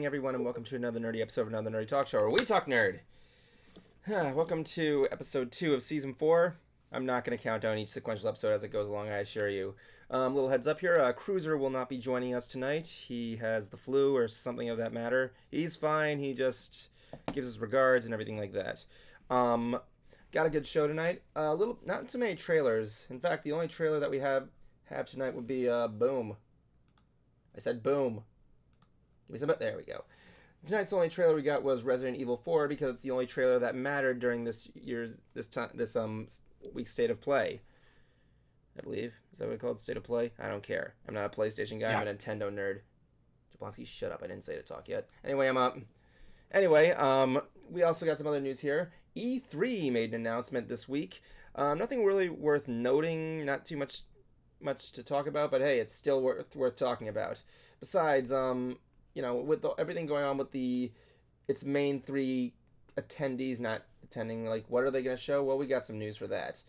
everyone, and welcome to another nerdy episode of Another Nerdy Talk Show, where we talk nerd. Welcome to episode 2 of season 4. I'm not going to count down each sequential episode as it goes along, I assure you. Little heads up here, Cruiser will not be joining us tonight. He has the flu or something of that matter. He's fine, he just gives his regards and everything like that. Got a good show tonight. Not too many trailers. In fact, the only trailer that we have tonight would be Boom. I said Boom. Give me some. There we go. Tonight's only trailer we got was Resident Evil 4 because it's the only trailer that mattered during this week's State of Play. I believe. Is that what it's called? State of Play? I don't care. I'm not a PlayStation guy. Yeah. I'm a Nintendo nerd. Jablonski, shut up. I didn't say to talk yet. Anyway, I'm up. Anyway, we also got some other news here. E3 made an announcement this week. Nothing really worth noting. Not too much to talk about, but hey, it's still worth talking about. Besides, you know, with everything going on with its main 3 attendees not attending, like, what are they going to show? Well, we got some news for that.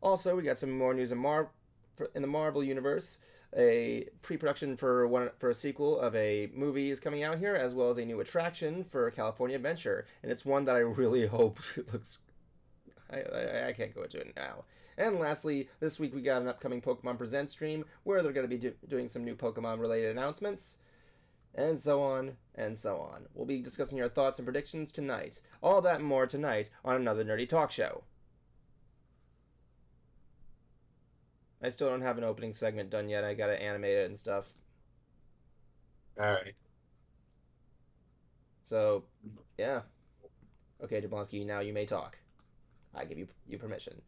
Also, we got some more news in the Marvel Universe. A pre-production for a sequel of a movie is coming out here, as well as a new attraction for California Adventure. And it's one that I really hope looks... I can't go into it now. And lastly, this week we got an upcoming Pokemon Presents stream, where they're going to be doing some new Pokemon-related announcements. And so on, and so on. We'll be discussing your thoughts and predictions tonight. All that and more tonight on Another Nerdy Talk Show. I still don't have an opening segment done yet. I gotta animate it and stuff. Alright. So, yeah. Okay, Jablonski, now you may talk. I give you permission.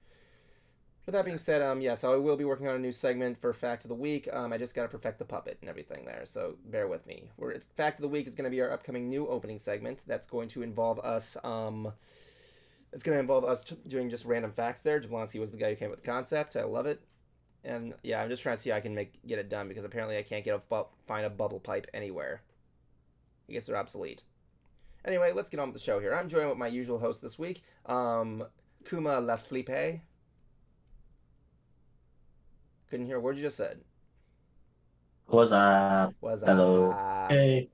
With that being said, yeah, so I will be working on a new segment for Fact of the Week. I just got to perfect the puppet and everything there, so bear with me. Fact of the Week is going to be our upcoming new opening segment. That's going to involve us, doing just random facts there. Jablonski was the guy who came up with the concept. I love it. And, yeah, I'm just trying to see how I can get it done, because apparently I can't find a bubble pipe anywhere. I guess they're obsolete. Anyway, let's get on with the show here. I'm joined with my usual host this week, Kuma La Sleepe. Couldn't hear a word you just said. What's up? Hello. Hey.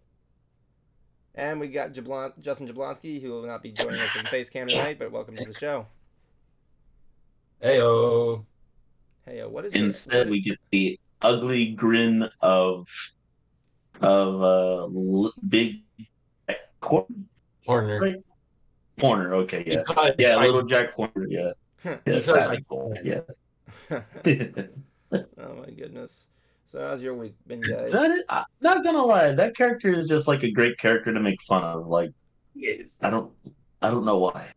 And we got Justin Jablonski, who will not be joining us in Facecam tonight, but welcome to the show. Heyo. Heyo, what is Instead, we get the ugly grin of big Horner. Right? Horner, okay, yeah. Little Jack Horner, yeah. Yeah. Oh my goodness. So how's your week been, guys? Not gonna lie, that character is just like a great character to make fun of. Like, I don't know why.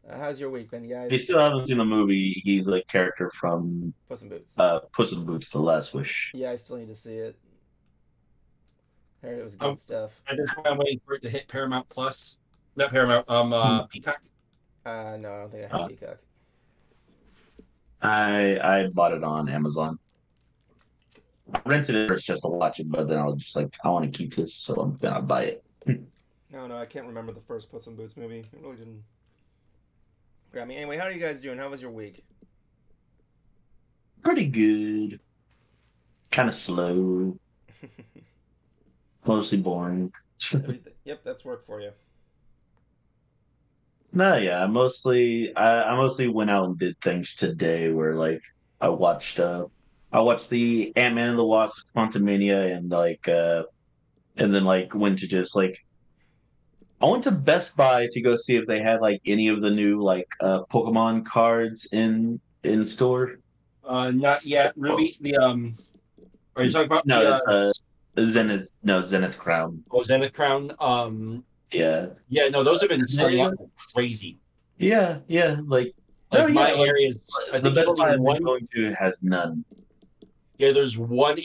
How's your week been, guys? If you still haven't seen the movie, he's a character from Puss in Boots. Puss in Boots: The Last Wish. Yeah, I still need to see it. I heard it was good stuff. I'm waiting for it to hit Paramount Plus. Not Paramount, Peacock. No, I don't think I have Peacock. I bought it on Amazon. I rented it first just to watch it, but then I was just like, I want to keep this, so I'm gonna buy it. No, I can't remember the first Puss in Boots movie. It really didn't grab me. Anyway, how are you guys doing? How was your week? Pretty good. Kind of slow. Mostly boring. Yep, that's work for you. No, yeah, I mostly went out and did things today where like I watched the Ant-Man and the Wasp Quantumania and then like went to just like I went to Best Buy to go see if they had like any of the new like Pokemon cards in store. Not yet. Ruby, are you talking about Zenith Crown. Oh, Zenith Crown. Yeah. Yeah, no, those have been selling out crazy. Yeah. Like my area is. I the think Best Buy I'm one going to has none. Yeah, there's one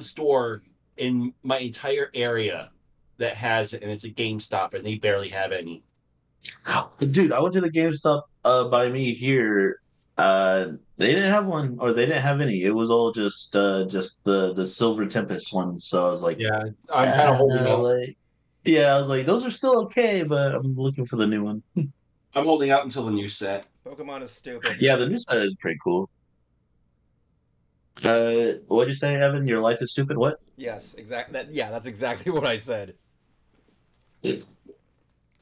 store in my entire area that has it, and it's a GameStop, and they barely have any. Dude, I went to the GameStop by me here. They didn't have one, or they didn't have any. It was all just the Silver Tempest one. So I was like, yeah, I'm kind of holding out. Yeah, I was like, those are still okay, but I'm looking for the new one. I'm holding out until the new set. Pokemon is stupid. Yeah, the new set is pretty cool. What'd you say, Evan? Your life is stupid. What? Yes, yeah, that's exactly what I said.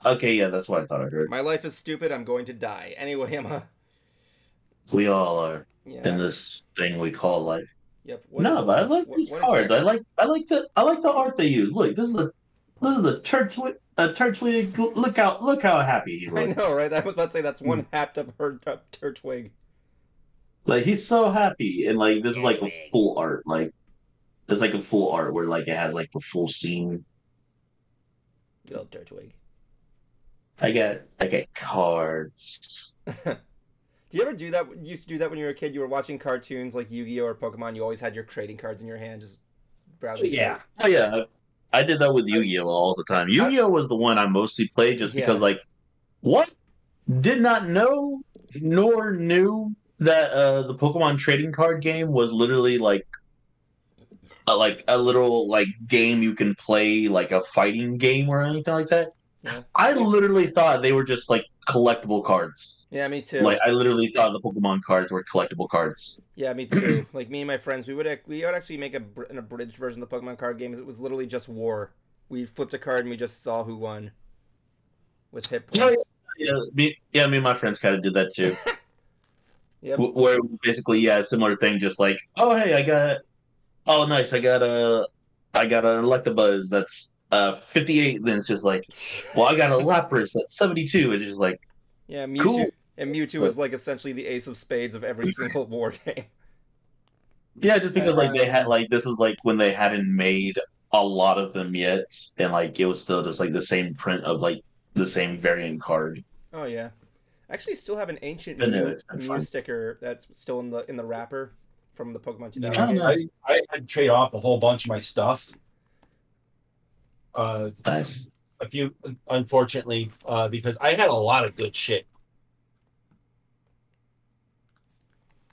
Okay, yeah, that's what I thought I heard. My life is stupid. I'm going to die. Anyway, We all are in yeah. this thing we call life. Yep. What is No, but I life? like these What cards. exactly? I like the art they use. Look, this is the Turtwig. Look how happy he I know, looks. right? I was about to say that's one happed up Turtwig. Like he's so happy, and like this is like a Turtwig. full art. Like it's like a full art where like it had like the full scene. Good old Turtwig. I get cards. Do you ever do that? You used to do that when you were a kid? You were watching cartoons like Yu-Gi-Oh or Pokemon. You always had your trading cards in your hand, just browsing through. Yeah. Oh yeah, I did that with Yu-Gi-Oh all the time. I, Yu-Gi-Oh was the one I mostly played just because yeah. like what did not know nor knew that the Pokemon trading card game was literally like a little like game you can play like a fighting game or anything like that. Yeah. I literally thought they were just like collectible cards. Yeah, me Like too. I literally thought the Pokemon cards were collectible cards. Yeah, me too. Like me and my friends, we would actually make an abridged version of the Pokemon card games. It was literally just war. We flipped a card and we just saw who won with hit Oh, points. me and my friends kind of did that too. Yep. Where basically, yeah, similar thing. Just like, oh hey, oh nice, I got an Electabuzz that's 58. Then it's just like, well, I got a Lapras that's 72. It's just like, Yeah, cool. Mewtwo. And Mewtwo is like essentially the ace of spades of every single war game. Yeah, just because like they had like this is like when they hadn't made a lot of them yet, and like it was still just like the same print of like the same variant card. Oh yeah. I actually still have an ancient But no, Mew it's been Mew fun. sticker that's still in the wrapper from the Pokemon 2000 Yeah, Oh, games. nice, I had to trade off a whole bunch of my stuff. Uh, nice. a few, unfortunately, because I had a lot of good shit,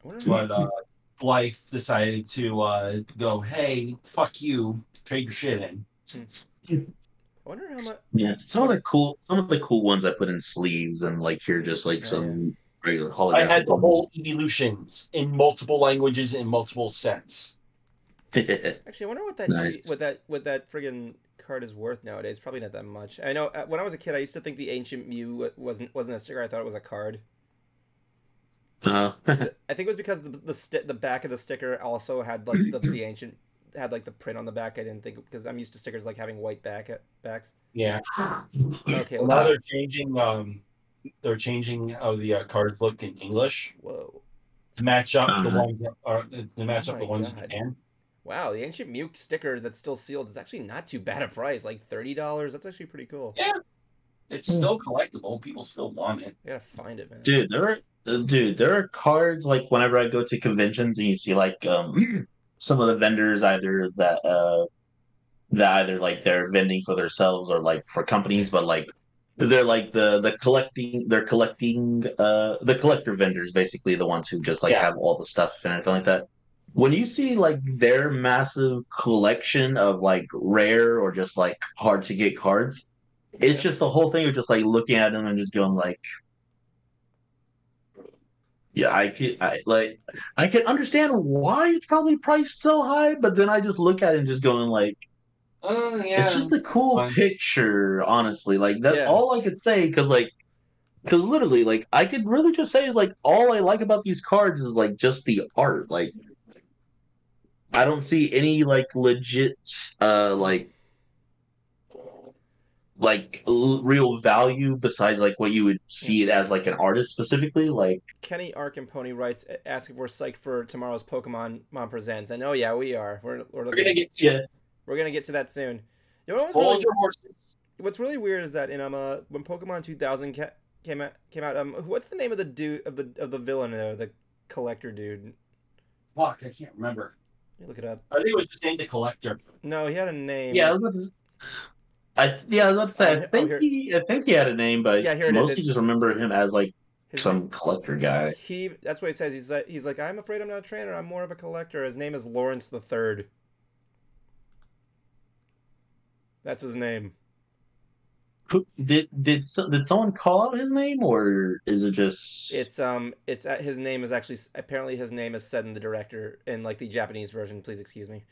I wonder how but life decided to go, hey, fuck you, trade your shit in. I wonder how much Yeah, what some of the cool ones I put in sleeves, and like here just like oh yeah. some regular I holographic had the bubbles. whole evolutions in multiple languages in multiple sets. Actually, I wonder what that Nice. what that friggin' card is worth nowadays. Probably not that much. I know when I was a kid, I used to think the ancient Mew wasn't a sticker. I thought it was a card. Uh, I think it was because the back of the sticker also had like the ancient had like the print on the back. I didn't think because I'm used to stickers like having white backs. Yeah. Okay, Well, let's now see. they're changing how the cards look in English Whoa! to match up the uh, ones that are to Oh match up my the ones in god! Japan. Wow, the ancient Mew sticker that's still sealed is actually not too bad a price. Like $30. That's actually pretty cool. Yeah, it's still collectible. People still want it. I gotta find it, man. dude, there are cards like whenever I go to conventions and you see like some of the vendors that either like they're vending for themselves or like for companies, but like they're like they're collecting the collector vendors, basically the ones who just like Yeah, have all the stuff and everything like that. When you see like their massive collection of like rare or just like hard to get cards, it's Yeah. just the whole thing of just like looking at them and just going like, yeah, I can understand why it's probably priced so high, but then I just look at it and just going like, it's yeah. just a cool Fun. picture, honestly. Like that's Yeah. all I could say because literally like I could really just say is like all I like about these cards is like just the art. Like I don't see any like legit real value besides like what you would Yeah. see it as like an artist specifically. Like Kenny Ark and Pony writes, ask if we're psyched for tomorrow's Pokemon Mom Presents. I know, yeah, we are. We're We're looking. gonna get yeah, We're gonna get to that soon. You know hold your horses. what's really weird is that in when Pokemon 2000 came out what's the name of the dude of the villain the collector dude? Fuck, I can't remember. You look it up. I think it was just named the collector. No, he had a name. yeah. I was about to say Oh here I think he had a name, but yeah here it is. mostly just remember him as like His name. some collector guy. That's what he says. He's like I'm afraid I'm not a trainer. I'm more of a collector. His name is Lawrence the Third. That's his name. did someone call out his name, or is it just? It's his name is actually apparently his name is said in the director in like the Japanese version. Please excuse me.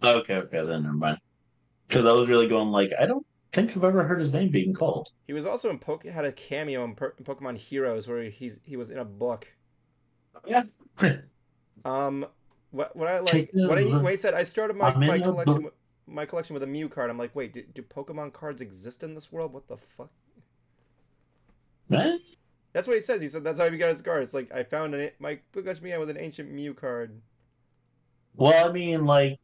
Okay, then never mind. Because I was really going like, I don't think I've ever heard his name being called. He was also in had a cameo in Pokemon Heroes where he was in a book. Yeah. What I like when he said I started my collection with a Mew card. I'm like, wait, do Pokemon cards exist in this world? What the fuck? What? That's what he says. He said that's how he got his card. It's like I found my collection began with an ancient Mew card. Well, I mean, like,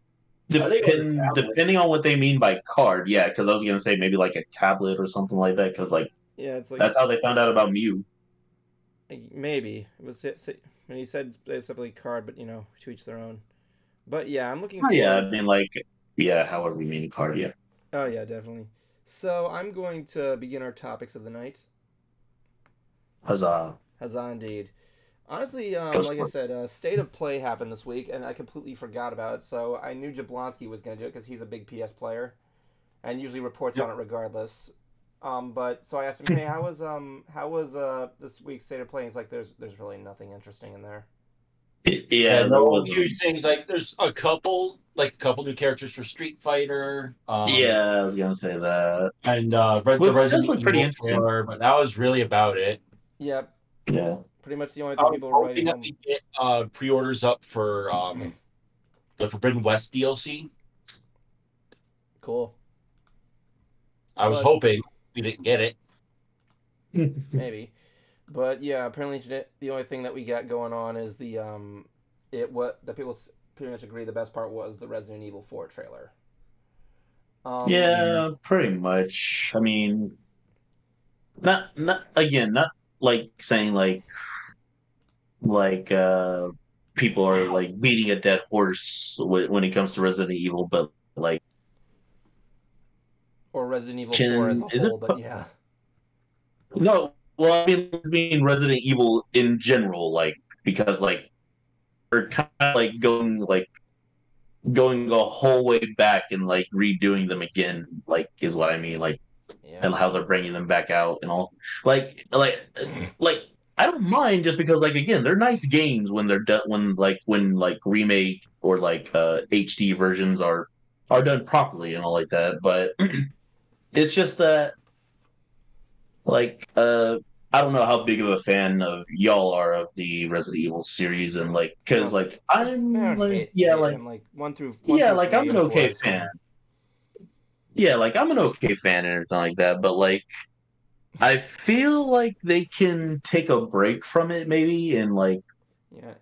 depending on what they mean by card, yeah. Because I was gonna say maybe like a tablet or something like that. Because like, yeah, it's like that's how they found out about Mew. Maybe it was when he said specifically card, but to each their own. But yeah, I'm looking. Yeah, I mean, like, yeah, however we mean card, yeah. Oh yeah, definitely. So I'm going to begin our topics of the night. Huzzah! Huzzah indeed. Honestly, like I said, State of Play happened this week, and I completely forgot about it. So I knew Jablonski was going to do it because he's a big PS player, and usually reports on it regardless. But so I asked him, hey, how was this week's State of Play? He's like, there's really nothing interesting in there. Yeah, a few things like there's a couple new characters for Street Fighter. Yeah, I was gonna say that. And the Resident Evil trailer, but that was really about it. Yep. Yeah. Pretty much the only thing people were writing. We get pre-orders up for the Forbidden West DLC. Cool. I was hoping we didn't get it. Maybe. But yeah, apparently the only thing that we got going on is what the people pretty much agree the best part was the Resident Evil 4 trailer. Yeah, pretty much. I mean, not like saying like people are like beating a dead horse when it comes to Resident Evil, but like or Resident Evil 4 as a whole, but yeah. No, well, I mean Resident Evil in general, like because like we're kind of like going a whole way back and like redoing them again, like is what I mean, like and how they're bringing them back out and all, like I don't mind just because like again they're nice games when they're done when remake or like HD versions are done properly and all like that, but it's just that like I don't know how big of a fan of y'all are of the Resident Evil series, and like because like I'm like I'm like 1 through like I'm an okay fan. Yeah, like I'm an okay fan and everything like that, but like I feel like they can take a break from it maybe and like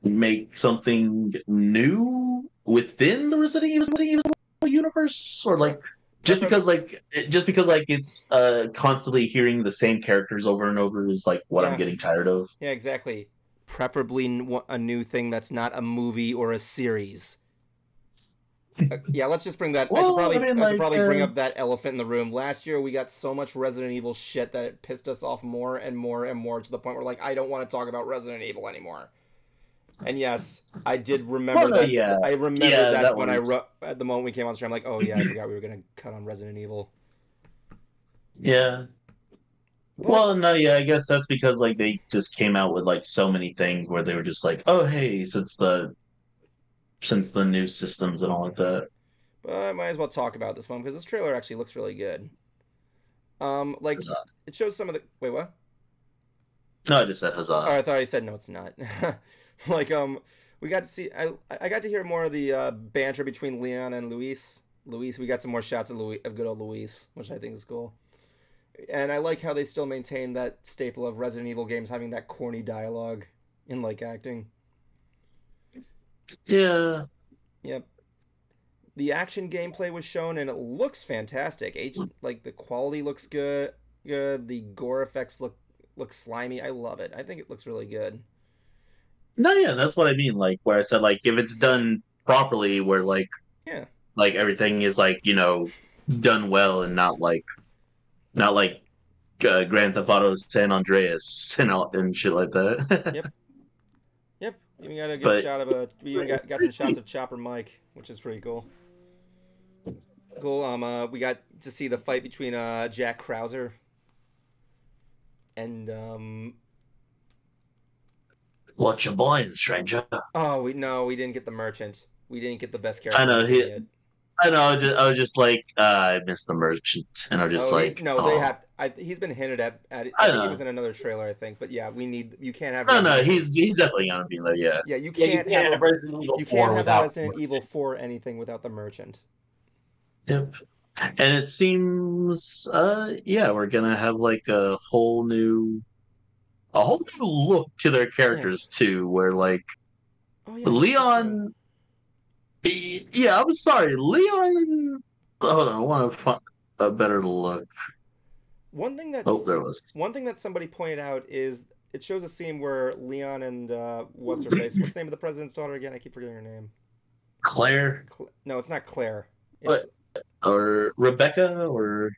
make something new within the Resident Evil universe, or like just because it's constantly hearing the same characters over and over is like what I'm getting tired of. Yeah, exactly. Preferably a new thing that's not a movie or a series. Yeah, let's just bring that. Well, I should probably bring up that elephant in the room. Last year, we got so much Resident Evil shit that it pissed us off more and more and more to the point where, like, I don't want to talk about Resident Evil anymore. And yes, I did remember that. Yeah. I remember that when I wrote at the moment we came on stream. I'm like, oh yeah, I forgot we were gonna cut on Resident Evil. Yeah. Well, no, yeah, I guess that's because like they just came out with like so many things where they were just like, oh hey, since the new systems and all like that. But I might as well talk about this one because this trailer actually looks really good. Like it shows some of the wait what? No, I just said huzzah. Oh, I thought I said no, it's not. Like we got to see. I got to hear more of the banter between Leon and Luis. We got some more shots of good old Luis, which I think is cool. And I like how they still maintain that staple of Resident Evil games having that corny dialogue in like acting. Yeah. Yep. The action gameplay was shown and it looks fantastic. Like the quality looks good. The gore effects look slimy. I love it. I think it looks really good. No, yeah, that's what I mean. Like where I said, like if it's done properly, where like everything is like done well and not like Grand Theft Auto San Andreas and shit like that. Yep. Even got a good shot of we even got some shots of Chopper Mike, which is pretty cool. Cool. We got to see the fight between Jack Krauser and What you buying, stranger? Oh, we didn't get the merchant. We didn't get the best I character know yet. I know. I was just like, I missed the merchant, and I'm just like, they have. He's been hinted at. I think he was in another trailer. I think, but yeah, you can't have. No, he's definitely gonna be there. Yeah. Yeah, you can't have Resident Evil you 4 can't have a without Resident Evil 4 anything without the merchant. Yep. And it seems, yeah, we're gonna have like a whole new look to their characters too, where like Leon. Yeah, I'm sorry, Leon. Hold on, I want to find a better look. One thing that somebody pointed out is it shows a scene where Leon and what's her face? What's the name of the president's daughter again? I keep forgetting her name. Claire. No, it's not Claire. It's... Or Rebecca or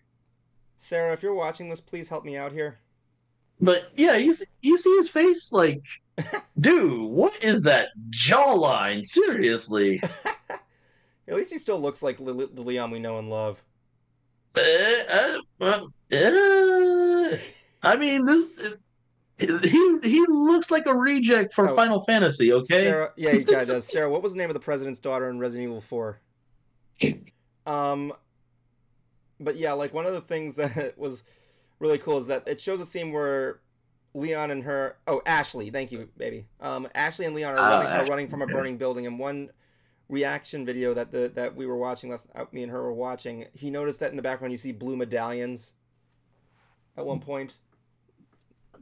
Sarah. If you're watching this, please help me out here. But yeah, you see his face, like, dude, what is that jawline? Seriously. At least he still looks like the Leon we know and love. I mean, he looks like a reject for Final Fantasy. Okay. Sarah, yeah, he kind of does. Sarah, what was the name of the president's daughter in Resident Evil 4? But yeah, like one of the things that was really cool is that it shows a scene where Leon and her, Ashley, thank you, baby. Ashley and Leon are running from a burning building, and one reaction video that we were watching me and her were watching, he noticed that in the background you see blue medallions at one point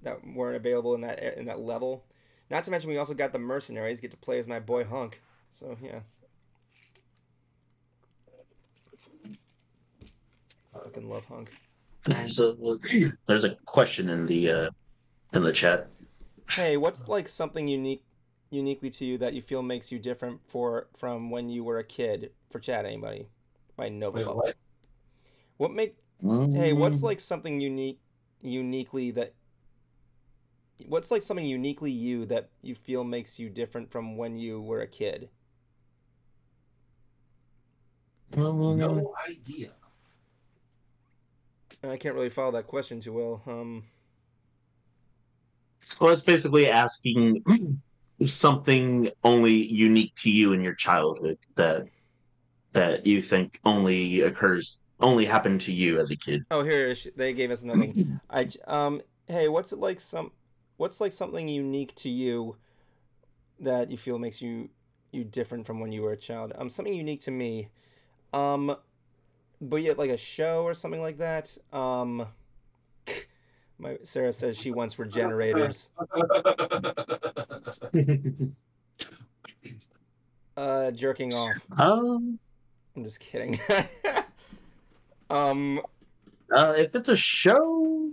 that weren't available in that level. Not to mention we also got the mercenaries get to play as my boy Hunk. So yeah. I fucking love Hunk. There's a question in the chat. Hey, what's like something uniquely to you that you feel makes you different from when you were a kid? For chat, anybody? By Nova. Wait, what? Hey, what's like something uniquely you that you feel makes you different from when you were a kid? No idea. I can't really follow that question too well. Well, it's basically asking something only unique to you in your childhood that you think only happened to you as a kid. Oh, here they gave us another thing. Hey, what's something unique to you that you feel makes you different from when you were a child? Something unique to me. But yet, like a show or something like that. Sarah says she wants regenerators. Jerking off. I'm just kidding. If it's a show,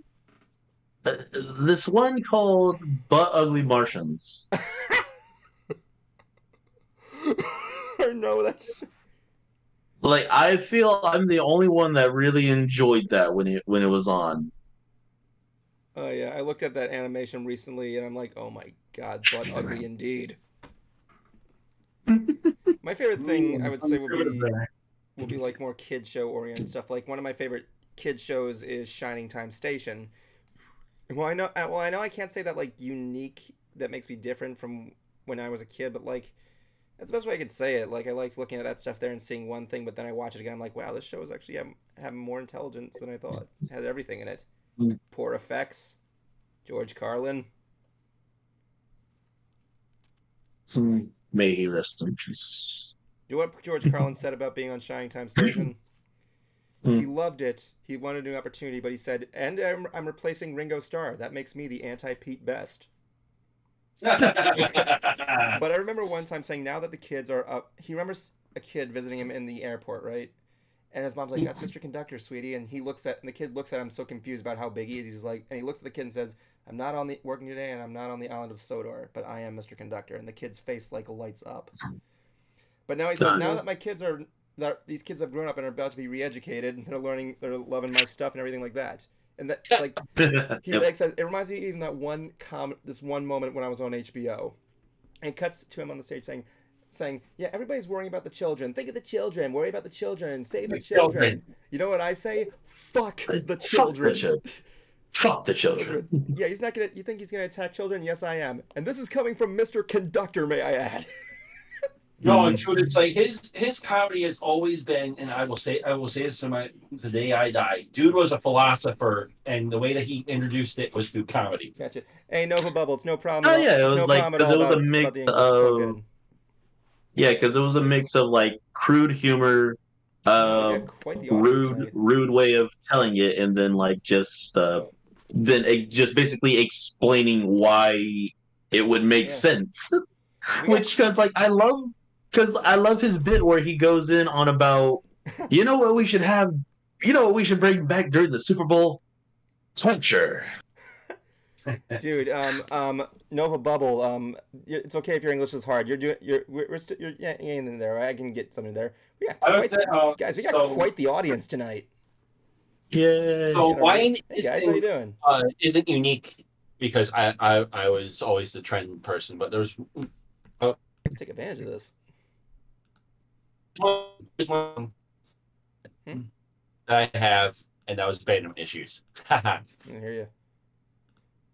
this one called Butt Ugly Martians. I know that's. Like, I feel I'm the only one that really enjoyed that when it was on. Oh yeah, I looked at that animation recently and I'm like, oh my god, butt ugly indeed. My favorite thing I would say will be like more kid show oriented stuff. Like one of my favorite kid shows is Shining Time Station. Well, I know I can't say that like unique that makes me different from when I was a kid, but like that's the best way I could say it. Like I liked looking at that stuff there and seeing one thing, but then I watch it again. I'm like, wow, this show is actually having more intelligence than I thought. It has everything in it. Poor effects. George Carlin. May he rest in peace. You know what George Carlin said about being on Shining Time Station? He loved it. He wanted a new opportunity, but he said, and I'm replacing Ringo Starr. That makes me the anti-Pete Best. But I remember one time saying, now that the kids are up, he remembers a kid visiting him in the airport, right? And his mom's like, that's Mr. Conductor, sweetie. And the kid looks at him so confused about how big he is. He's like, and he looks at the kid and says, I'm not working today and I'm not on the island of Sodor, but I am Mr. Conductor. And the kid's face like lights up. But now he says, now that these kids have grown up and are about to be re-educated, and they're loving my stuff and everything like that. And that, like, he like says, it reminds me even that this one moment when I was on HBO, and it cuts to him on the stage saying, saying, yeah, everybody's worrying about the children. Think of the children. Worry about the children. Save the children. You know what I say? Fuck the children. Fuck the children. Yeah, he's not gonna. You think he's gonna attack children? Yes, I am. And this is coming from Mr. Conductor, may I add. No, and truth, it's like his comedy has always been, and I will say this to the day I die. Dude was a philosopher, and the way that he introduced it was through comedy. Gotcha. Hey, Nova Bubble, it's no problem. Oh yeah, it was no like because it was a mix of because it was a mix of like crude humor, rude way of telling it, and then like just basically explaining why it would make sense. Which because I love his bit where he goes in on about you know what we should have, you know what we should bring back during the Super Bowl? Torture. Dude, Nova Bubble, it's okay if your English is hard. You're in there. Right? I can get something there. We got quite the audience tonight. Yeah. So Wayne how you doing? Isn't unique because I was always the trend person, but there's take advantage of this. There's one that I have, and that was Venom issues. I hear you.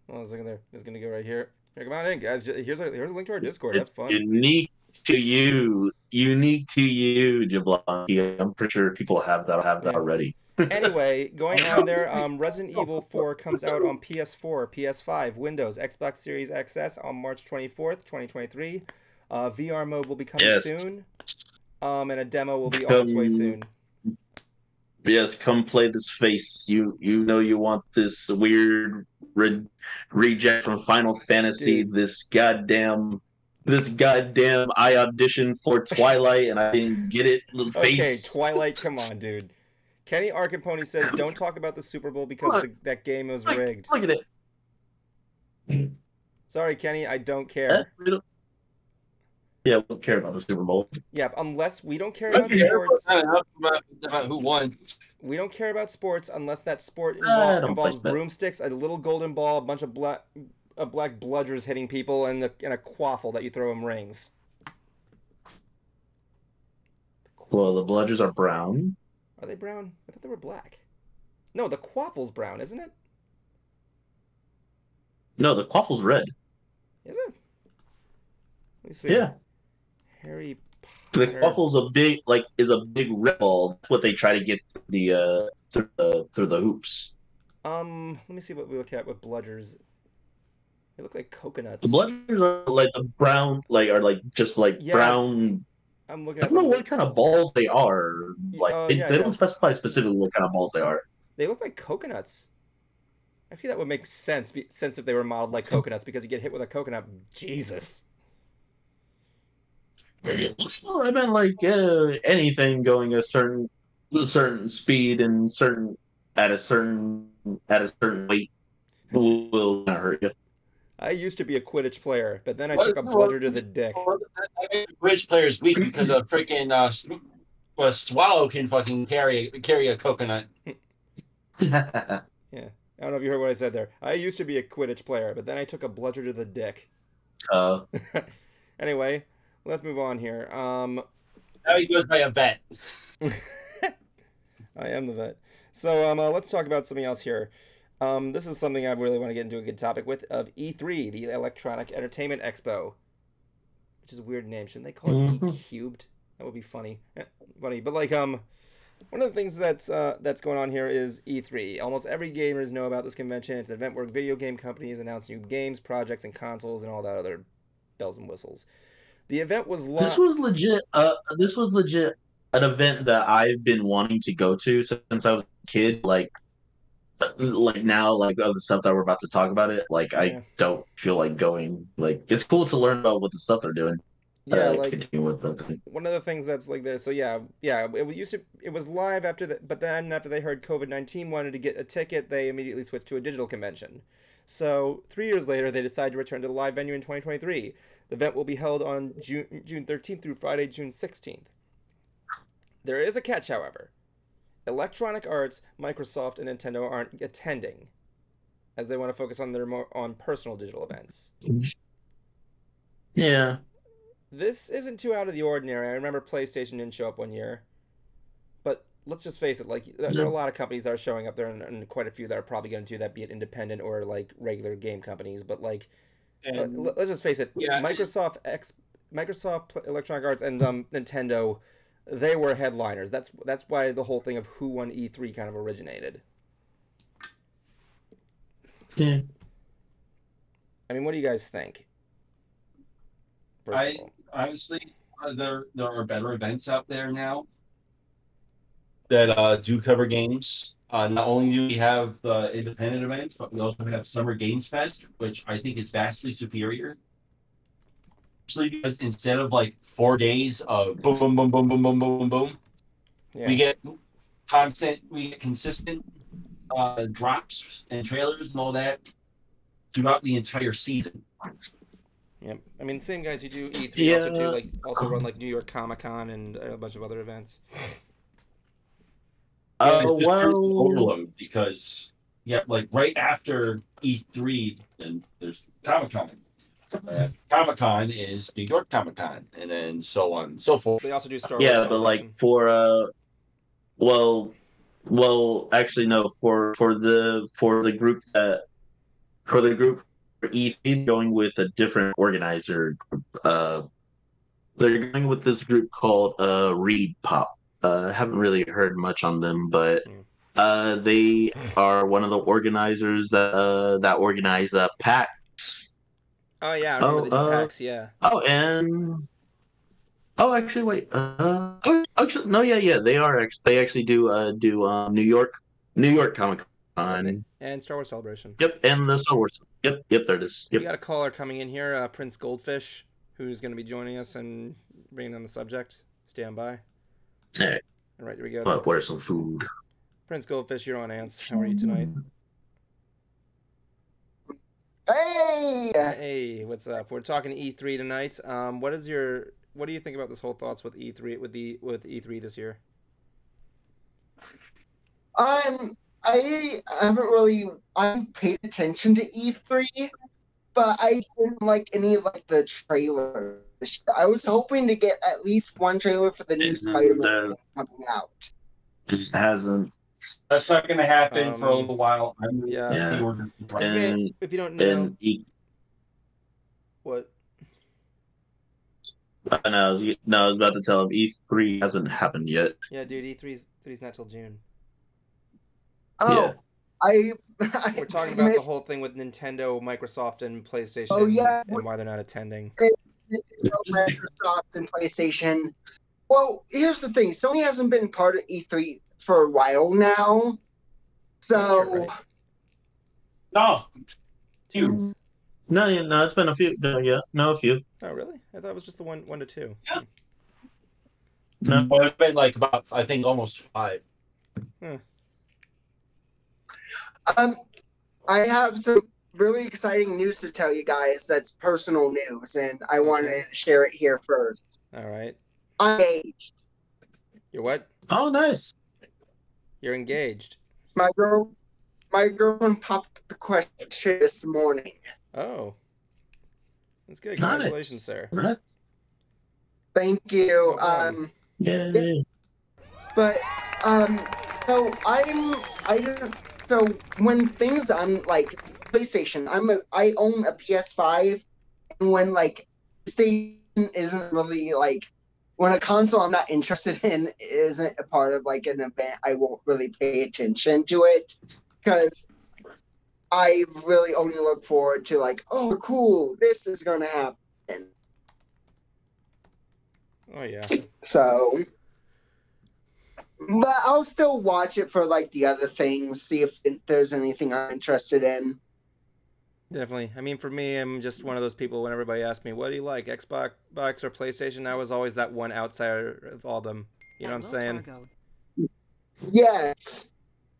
Well, I was looking there. It's gonna go right here. Here, come on in, guys. Here's a link to our Discord. Have fun. Unique to you, Jablonski. I'm pretty sure people have that already. Anyway, going on there, Resident Evil 4 comes out on PS4, PS5, Windows, Xbox Series XS on March 24th, 2023. VR mode will be coming soon, and a demo will be on its way soon. Yes, come play this face. You know you want this weird reject from Final Fantasy. Dude. This goddamn I auditioned for Twilight and I didn't get it. Face. Okay, Twilight, come on, dude. Kenny Arkenpony says, don't talk about the Super Bowl because that game was rigged. Look at it. Sorry, Kenny, I don't care. Yeah, we don't care about the Super Bowl. Yeah, unless we don't care about sports. About who won. We don't care about sports unless that sport involves broomsticks, a little golden ball, a bunch of black bludgers hitting people, and a quaffle that you throw them rings. Well, the bludgers are brown. Are they brown? I thought they were black. No, the quaffle's brown, isn't it? No, the quaffle's red. Is it? Let me see. Yeah. Harry The Potter. quaffle's is a big red ball. That's what they try to get through the hoops. Let me see what we look at with bludgers. They look like coconuts. The bludgers are like the brown, brown. I'm looking I don't know what kind of balls they are. They don't specify specifically what kind of balls they are. They look like coconuts. Actually, that would make sense if they were modeled like coconuts, because you get hit with a coconut. Jesus. Well, I meant anything going a certain speed and at a certain weight will not hurt you. I used to be a Quidditch player, but then I took a bludger to the dick. Quidditch player is weak because a freaking swallow can fucking carry a coconut. Yeah. I don't know if you heard what I said there. I used to be a Quidditch player, but then I took a bludger to the dick. Anyway, let's move on here. Now he goes by a vet. I am the vet. So let's talk about something else here. This is something I really want to get into a good topic with, of E3, the Electronic Entertainment Expo, which is a weird name. Shouldn't they call it E-Cubed? That would be funny. Funny, but one of the things that's going on here is E3. Almost every gamers know about this convention. It's an event where video game companies announce new games, projects, and consoles, and all that other bells and whistles. The event was This was legit. This was legit an event that I've been wanting to go to since I was a kid. Now, other stuff that we're about to talk about it. I don't feel like going. It's cool to learn about what the stuff they're doing. Yeah, one of the things that's there. So it was live after that, but then after they heard COVID-19 wanted to get a ticket, they immediately switched to a digital convention. So 3 years later, they decided to return to the live venue in 2023. The event will be held on June 13th through Friday, June 16th. There is a catch, however. Electronic Arts, Microsoft, and Nintendo aren't attending, as they want to focus on their more personal digital events. Yeah. this isn't too out of the ordinary. I remember PlayStation didn't show up one year, but let's just face it. Like there are a lot of companies that are showing up there, and quite a few that are probably going to do that, be it independent or like regular game companies. But like, let's just face it. Yeah. Microsoft, Electronic Arts, and Nintendo, they were headliners. That's why the whole thing of who won E3 kind of originated. Yeah. I mean, what do you guys think? Honestly, there are better events out there now that do cover games. Not only do we have the independent events, but we also have Summer Games Fest, which I think is vastly superior. Especially because instead of like 4 days of boom, boom, boom, boom, boom, boom, boom, boom, we get consistent drops and trailers and all that throughout the entire season. Yep. I mean, same guys who do E3 also run like New York Comic Con and a bunch of other events. It's just overload because like right after E3, then there's Comic Con. Comic Con is New York Comic Con, and then so on and so forth. They also do Star Wars. Yeah, but like for actually no, for the group for E3 going with a different organizer. They're going with this group called Reed Pop. I haven't really heard much on them, but they are one of the organizers that organize PAX. Oh yeah, I remember the PAX. Yeah. Actually, wait. Actually, no, yeah. They actually do New York Comic Con and Star Wars Celebration. Yep, and the Star Wars. Yep, there it is. Yep. We got a caller coming in here, Prince Goldfish, who's going to be joining us and bringing on the subject. Stand by. Hey. All right, here we go. I'll order some food. Prince Goldfish, you're on Ants. How are you tonight? Hey, what's up? We're talking E3 tonight. What do you think about this whole thoughts with E3 with E3 this year? I paid attention to E3, but I didn't like any of like the trailers. I was hoping to get at least one trailer for the new Spider-Man coming out. It hasn't. That's not going to happen for a little while. If you don't know, what? I was about to tell him E3 hasn't happened yet. Yeah, dude, E3's not till June. Oh, yeah. We're talking about the whole thing with Nintendo, Microsoft, and PlayStation. Oh yeah, and why they're not attending. Microsoft and PlayStation. Well, here's the thing: Sony hasn't been part of E3 for a while now, so. No. Two. No, it's been a few. A few. Oh, really? I thought it was just the one to two. Yeah. No, well, it's been like about, I think, almost 5. I have some really exciting news to tell you guys. That's personal news, and I wanted to share it here first. All right. I'm engaged. You're what? Oh, nice. You're engaged. My girlfriend popped the question this morning. Oh. That's good. Congratulations, sir. Right. Thank you. Yeah. But so when things on like PlayStation, I own a PS5, and when like PlayStation isn't really like when a console I'm not interested in isn't a part of like an event, I won't really pay attention to it because I really only look forward to like, oh cool, this is gonna happen. Oh yeah. So, but I'll still watch it for like the other things, see if there's anything I'm interested in. Definitely. I mean, for me, I'm just one of those people when everybody asks me, what do you like, Xbox or PlayStation? I was always that one outsider of all them. You know what I'm saying? Yes.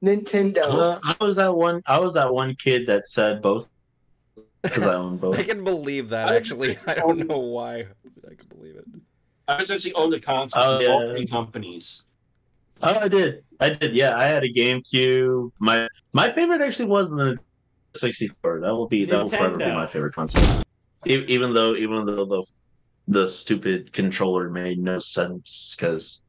Nintendo. I was that one kid that said both. Because I own both. I can believe that, actually. I don't know why. I can believe it. I essentially owned the console of all 3 companies. Oh, I did. Yeah, I had a GameCube. My favorite actually was the 64. That will forever be my favorite console. Even though the stupid controller made no sense because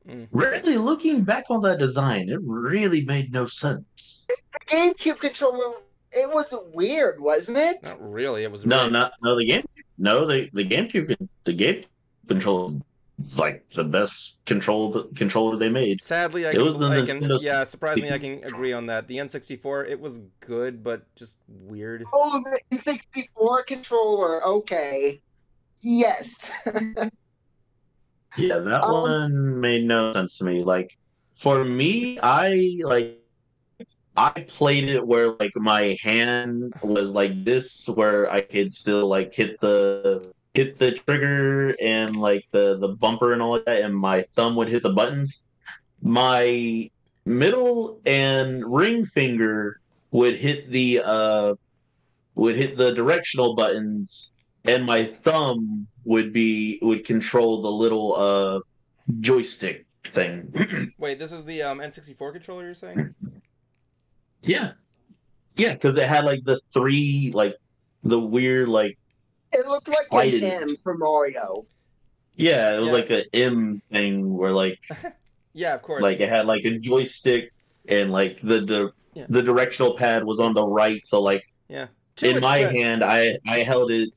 Mm. really looking back on that design, it really made no sense. The GameCube controller, it was weird, wasn't it? Not really. It was No, really... no the game. No, the game controller was like the best controller they made. Sadly, It was the Nintendo. yeah, surprisingly, I can agree on that. The N64, it was good, but just weird. Oh, the N64 controller. Okay. Yes. Yeah, that one made no sense to me. Like for me, I played it where like my hand was like this, where I could still like hit the trigger and like the bumper and all of that, and my thumb would hit the buttons. My middle and ring finger would hit the directional buttons, and my thumb would control the little joystick thing. Wait, this is the N64 controller you're saying? Yeah. Yeah, because it had like the three, like the weird, like It looked like slided. an M for Mario. Yeah, it was Yeah. like an M thing where like Yeah, of course. like it had like a joystick and like Yeah. the directional pad was on the right. So like Yeah. in my hand, I held it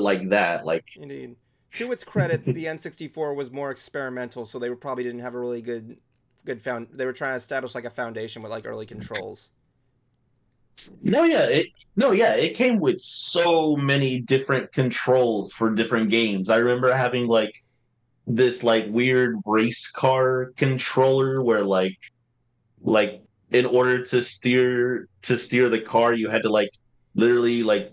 like that. Like Indeed. To its credit, the N64 was more experimental, so they probably didn't have a really good they were trying to establish like a foundation with like early controls. it came with so many different controls for different games. I remember having like this like weird race car controller where like in order to steer the car you had to like literally like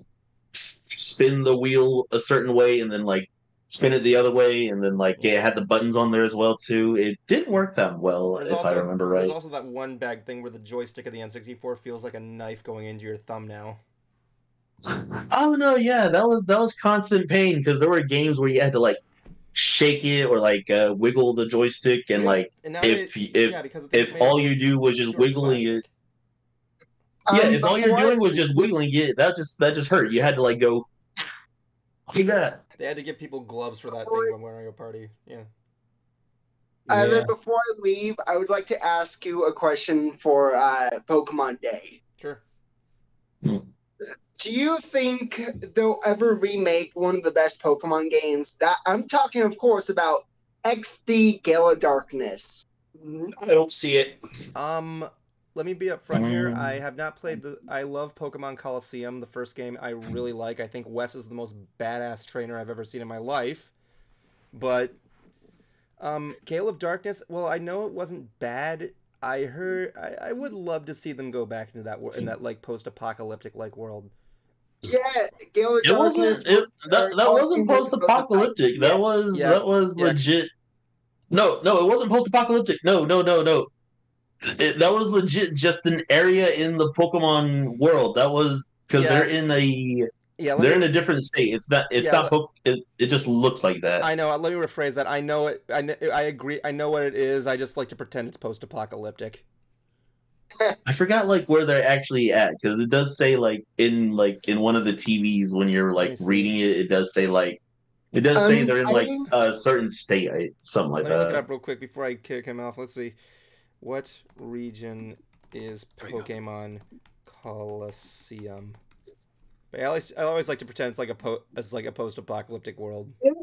spin the wheel a certain way and then like spin it the other way, and then like it had the buttons on there as well too. It didn't work that well I remember right. There's also that one bag thing where the joystick of the N64 feels like a knife going into your thumb now. Oh no, yeah, that was constant pain because there were games where you had to like shake it or like wiggle the joystick, and like if all you do was just wiggling it. Yeah, if all you're doing was just wiggling it, that just hurt. You had to like go like that. They had to give people gloves for that thing when Mario Party. Yeah. Then before I leave, I would like to ask you a question for Pokemon Day. Sure. Do you think they'll ever remake one of the best Pokemon games? That I'm talking, of course, about XD Gale of Darkness. I don't see it. Let me be upfront here. I have not played I love Pokemon Coliseum, the first game I really like. I think Wes is the most badass trainer I've ever seen in my life. But Gale of Darkness, well, I know it wasn't bad. I would love to see them go back into that in that like post-apocalyptic like world. Yeah, Gale of Darkness. That wasn't post-apocalyptic. That was legit. No, it wasn't post-apocalyptic. No. That was legit just an area in the Pokemon world. That was because they're in a different state. It's not. It just looks like that. I know. Let me rephrase that. I know it. I agree. I know what it is. I just like to pretend it's post-apocalyptic. I forgot like where they're actually at because it does say like in one of the TVs when you're like reading it. It does say like they're in like a certain state, something like that. Let me look it up real quick before I kick him off. Let's see. What region is Pokemon Coliseum? But I always like to pretend it's like a post-apocalyptic world. It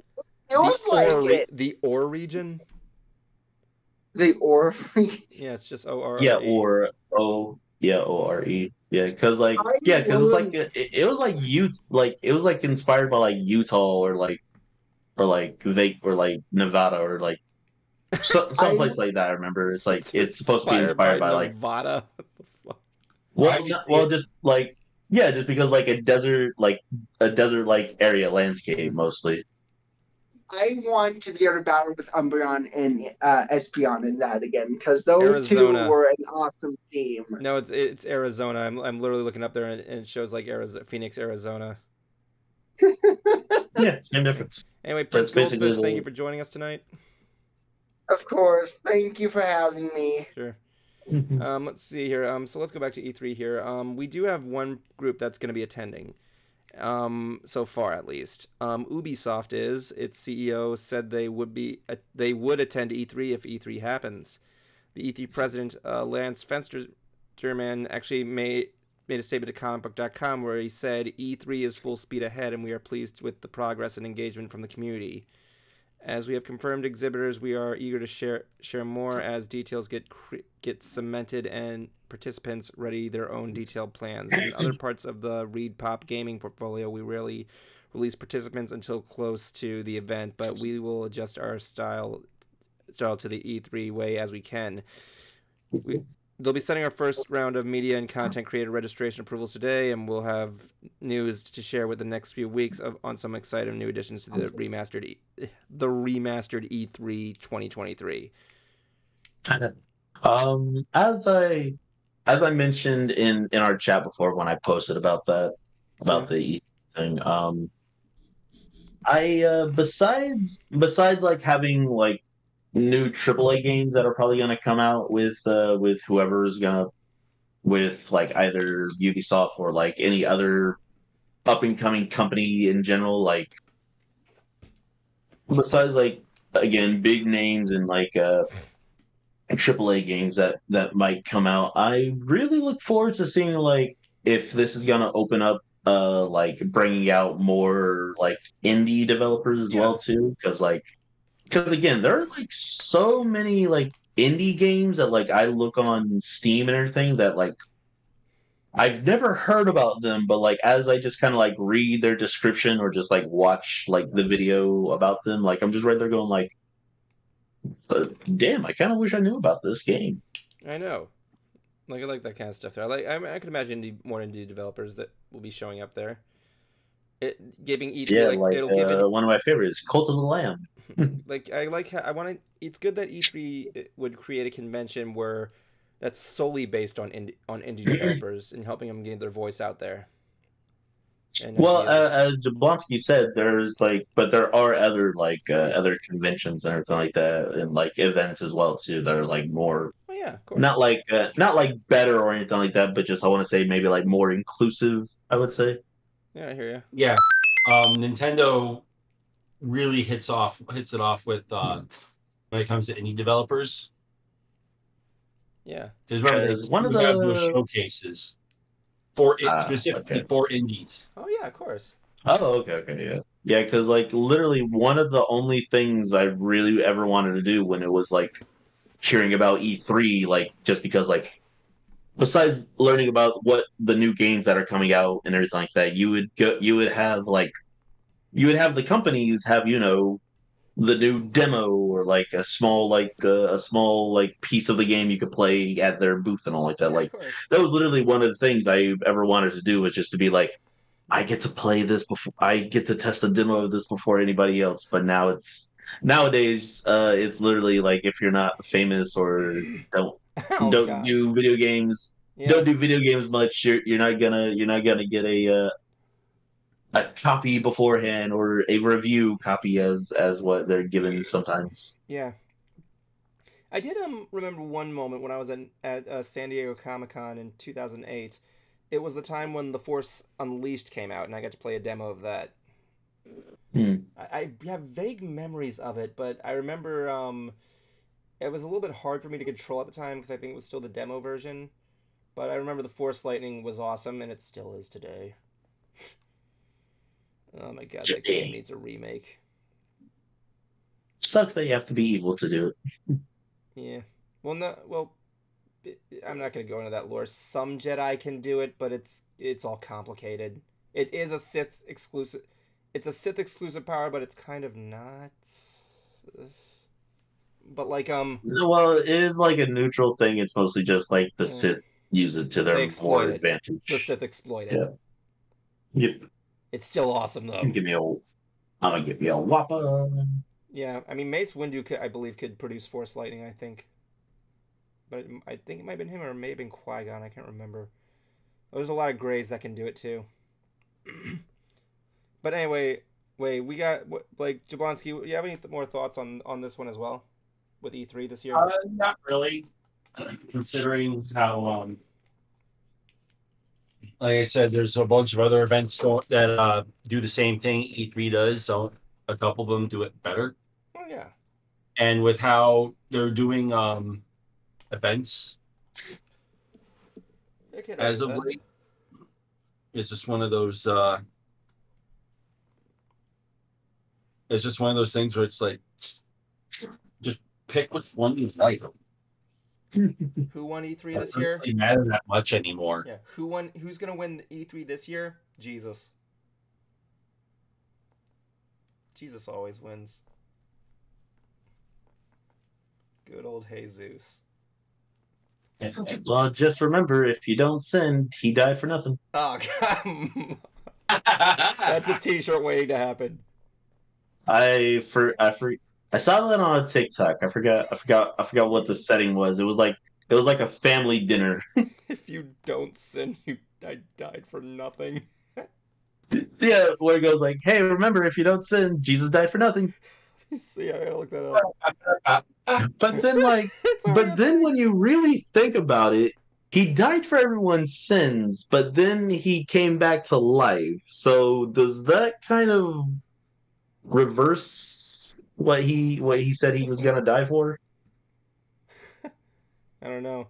was like the Ore region. The Ore. Yeah, it's just O-R-E. Yeah, or O-R-E. Yeah, because it's like it was like it was like inspired by like Utah or like Nevada or like someplace like that. I remember it's like it's supposed to be inspired by like Nevada. Just because like a desert like area landscape mostly. I want to be able to battle with Umbreon and Espeon in that again because those Arizona. two were an awesome team. No, it's Arizona. I'm literally looking up there and it shows like Phoenix, Arizona. Yeah, same difference. Anyway, Prince Goldfish, thank you for joining us tonight. Of course, thank you for having me. Sure. Let's see here. So let's go back to E3 here. We do have one group that's going to be attending, so far at least. Ubisoft its CEO said they would attend E3 if E3 happens. The E3 president, Lance Fensterman, actually made a statement to comicbook.com where he said E3 is full speed ahead and we are pleased with the progress and engagement from the community. As we have confirmed exhibitors, we are eager to share more as details get cemented and participants ready their own detailed plans. In other parts of the Reed Pop gaming portfolio, we rarely release participants until close to the event, but we will adjust our style to the E3 way as we can. They'll be setting our first round of media and content creator registration approvals today, and we'll have news to share with the next few weeks on some exciting new additions to the remastered E3 2023. As I mentioned in our chat before when I posted about the E3 thing, I besides like having like new AAA games that are probably going to come out with whoever's gonna with like either Ubisoft or like any other up and coming company in general. Like besides like again big names and like AAA games that might come out, I really look forward to seeing like if this is going to open up like bringing out more like indie developers as well too, because again, there are like so many like indie games that like I look on Steam and everything that like I've never heard about them, but like as I just kind of like read their description or just like watch like the video about them, like I'm just right there going like, damn, I kind of wish I knew about this game. I know, like I like that kind of stuff there. I could imagine more indie developers that will be showing up there. Giving E3 it'll give one of my favorites, Cult of the Lamb. It's good that E3 would create a convention where that's solely based on indie developers and helping them get their voice out there. Well, as Jablonski said, but there are other other conventions and everything like that, and like events as well too that are like more. Oh yeah, of course. Not like better or anything like that, but just I want to say maybe like more inclusive. I would say. Yeah, I hear you. Yeah, Nintendo really hits it off with when it comes to indie developers. Yeah, because remember, one of those showcases for specifically for indies. Oh yeah, of course. Oh, okay, yeah, because like literally one of the only things I really ever wanted to do when it was like hearing about E3, like just because like besides learning about what the new games that are coming out and everything like that, you would have the companies have the new demo or like a small piece of the game you could play at their booth and all like that. Yeah, like that was literally one of the things I ever wanted to do, was just to be like, I get to play this before, I get to test a demo of this before anybody else. But nowadays it's literally like if you're not famous or don't do video games, don't do video games much, you're not gonna get a copy beforehand or a review copy as what they're given sometimes. Yeah, I did remember one moment when I was at San Diego Comic-Con in 2008. It was the time when The Force Unleashed came out, and I got to play a demo of that. I have vague memories of it, but I remember it was a little bit hard for me to control at the time because I think it was still the demo version. But I remember the Force Lightning was awesome, and it still is today. Oh my god, that game needs a remake. Sucks that you have to be evil to do it. Yeah. Well, I'm not going to go into that lore. Some Jedi can do it, but it's all complicated. It is a Sith exclusive. It's a Sith exclusive power, but it's kind of not. But like well, it is like a neutral thing. It's mostly just like the Sith use it to their more advantage. The Sith exploit it. Yeah. Yep. It's still awesome though. I'm gonna give you a whopper. Yeah, I mean Mace Windu I believe could produce Force Lightning. I think, but I think it might have been him or it may have been Qui-Gon. I can't remember. There's a lot of Greys that can do it too. But anyway, we got like Jablonski. You have any more thoughts on this one as well, with E3 this year? Not really, considering how like I said, there's a bunch of other events that do the same thing E3 does. So a couple of them do it better. Oh yeah. And with how they're doing events as of late, it's just one of those. It's just one of those things where it's like, just pick which one you like. Who won E3 this year? It doesn't really matter that much anymore. Yeah. Who's gonna win E3 this year? Jesus. Jesus always wins. Good old Jesus. Well, just remember, if you don't sin, he died for nothing. Oh God. That's a T-shirt waiting to happen. I saw that on a TikTok. I forgot what the setting was. It was like a family dinner. If you don't sin, I died for nothing. Yeah, where it goes like, hey, remember, if you don't sin, Jesus died for nothing. See, I gotta look that up. But then when you really think about it, he died for everyone's sins, but then he came back to life. So does that kind of reverse what he said he was gonna die for? I don't know.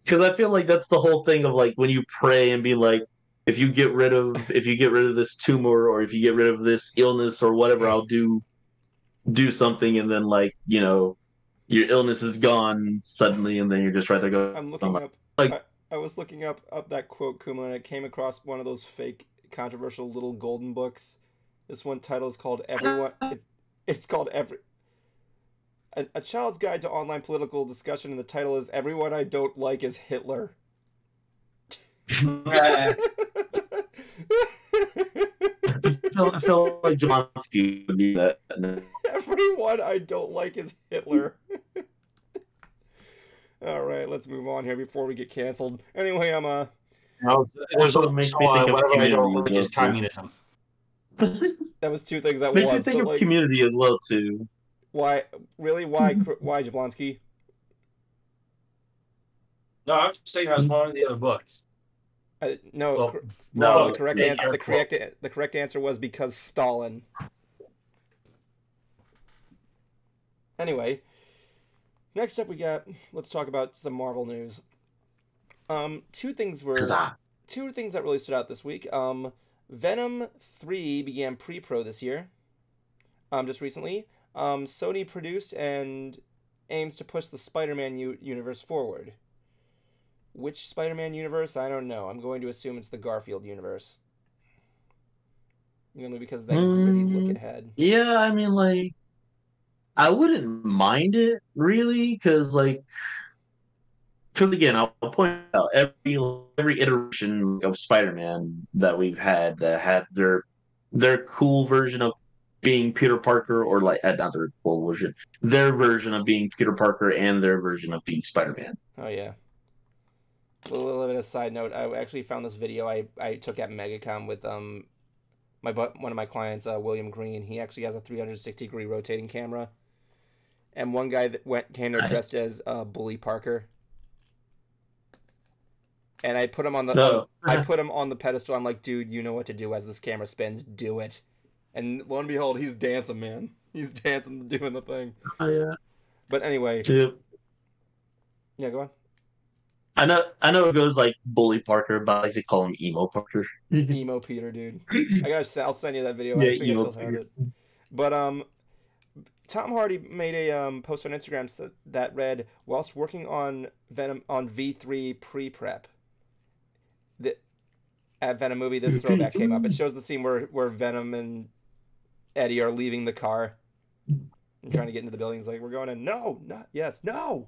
Because I feel like that's the whole thing of like when you pray and be like, if you get rid of this tumor or if you get rid of this illness or whatever, I'll do something, and then like, you know, your illness is gone suddenly, and then you're just right there going. I'm looking up. Like, I was looking up that quote, Kuma, and I came across one of those fake, controversial little golden books. This one title is called "Everyone." It's called A Child's Guide to Online Political Discussion, and the title is "Everyone I Don't Like is Hitler." I feel like Jelonsky would be that. Everyone I don't like is Hitler. All right, let's move on here before we get canceled. Anyway, Also makes me think of Community is communism. That was two things at once. once. Makes me think of Community as well too. Why? Really? Why, Jablonski? No, I'm saying I was one of the other books. No. No. The correct answer was because Stalin. Anyway, next up let's talk about some Marvel news. Two things that really stood out this week. Venom 3 began pre-pro this year. Just recently. Sony produced and aims to push the Spider-Man universe forward. Which Spider-Man universe? I don't know. I'm going to assume it's the Garfield universe. Mainly because of that gritty look it had. Yeah, I mean, like, I wouldn't mind it, really, because again, I'll point out every iteration of Spider-Man that we've had that had their cool version of being Peter Parker, or like another cool version, their version of being Peter Parker and their version of being Spider-Man. Oh yeah. A little bit of a side note. I actually found this video I took at MegaCon with one of my clients, William Green. He actually has a 360-degree rotating camera, and one guy that came there dressed as Bully Parker. And I put him on the pedestal. I'm like, dude, you know what to do as this camera spins. Do it. And lo and behold, he's dancing, man. He's dancing, doing the thing. Oh yeah. But anyway. Yeah, go on. I know it goes like Bully Parker, but I like to call him Emo Parker. Emo Peter, dude. I'll send you that video. Yeah, I think I still have it. But Tom Hardy made a post on Instagram that read, whilst working on Venom on V3 pre-prep. At Venom movie, this throwback came up. It shows the scene where Venom and Eddie are leaving the car and trying to get into the building. He's like, we're going in. No, not yes, no.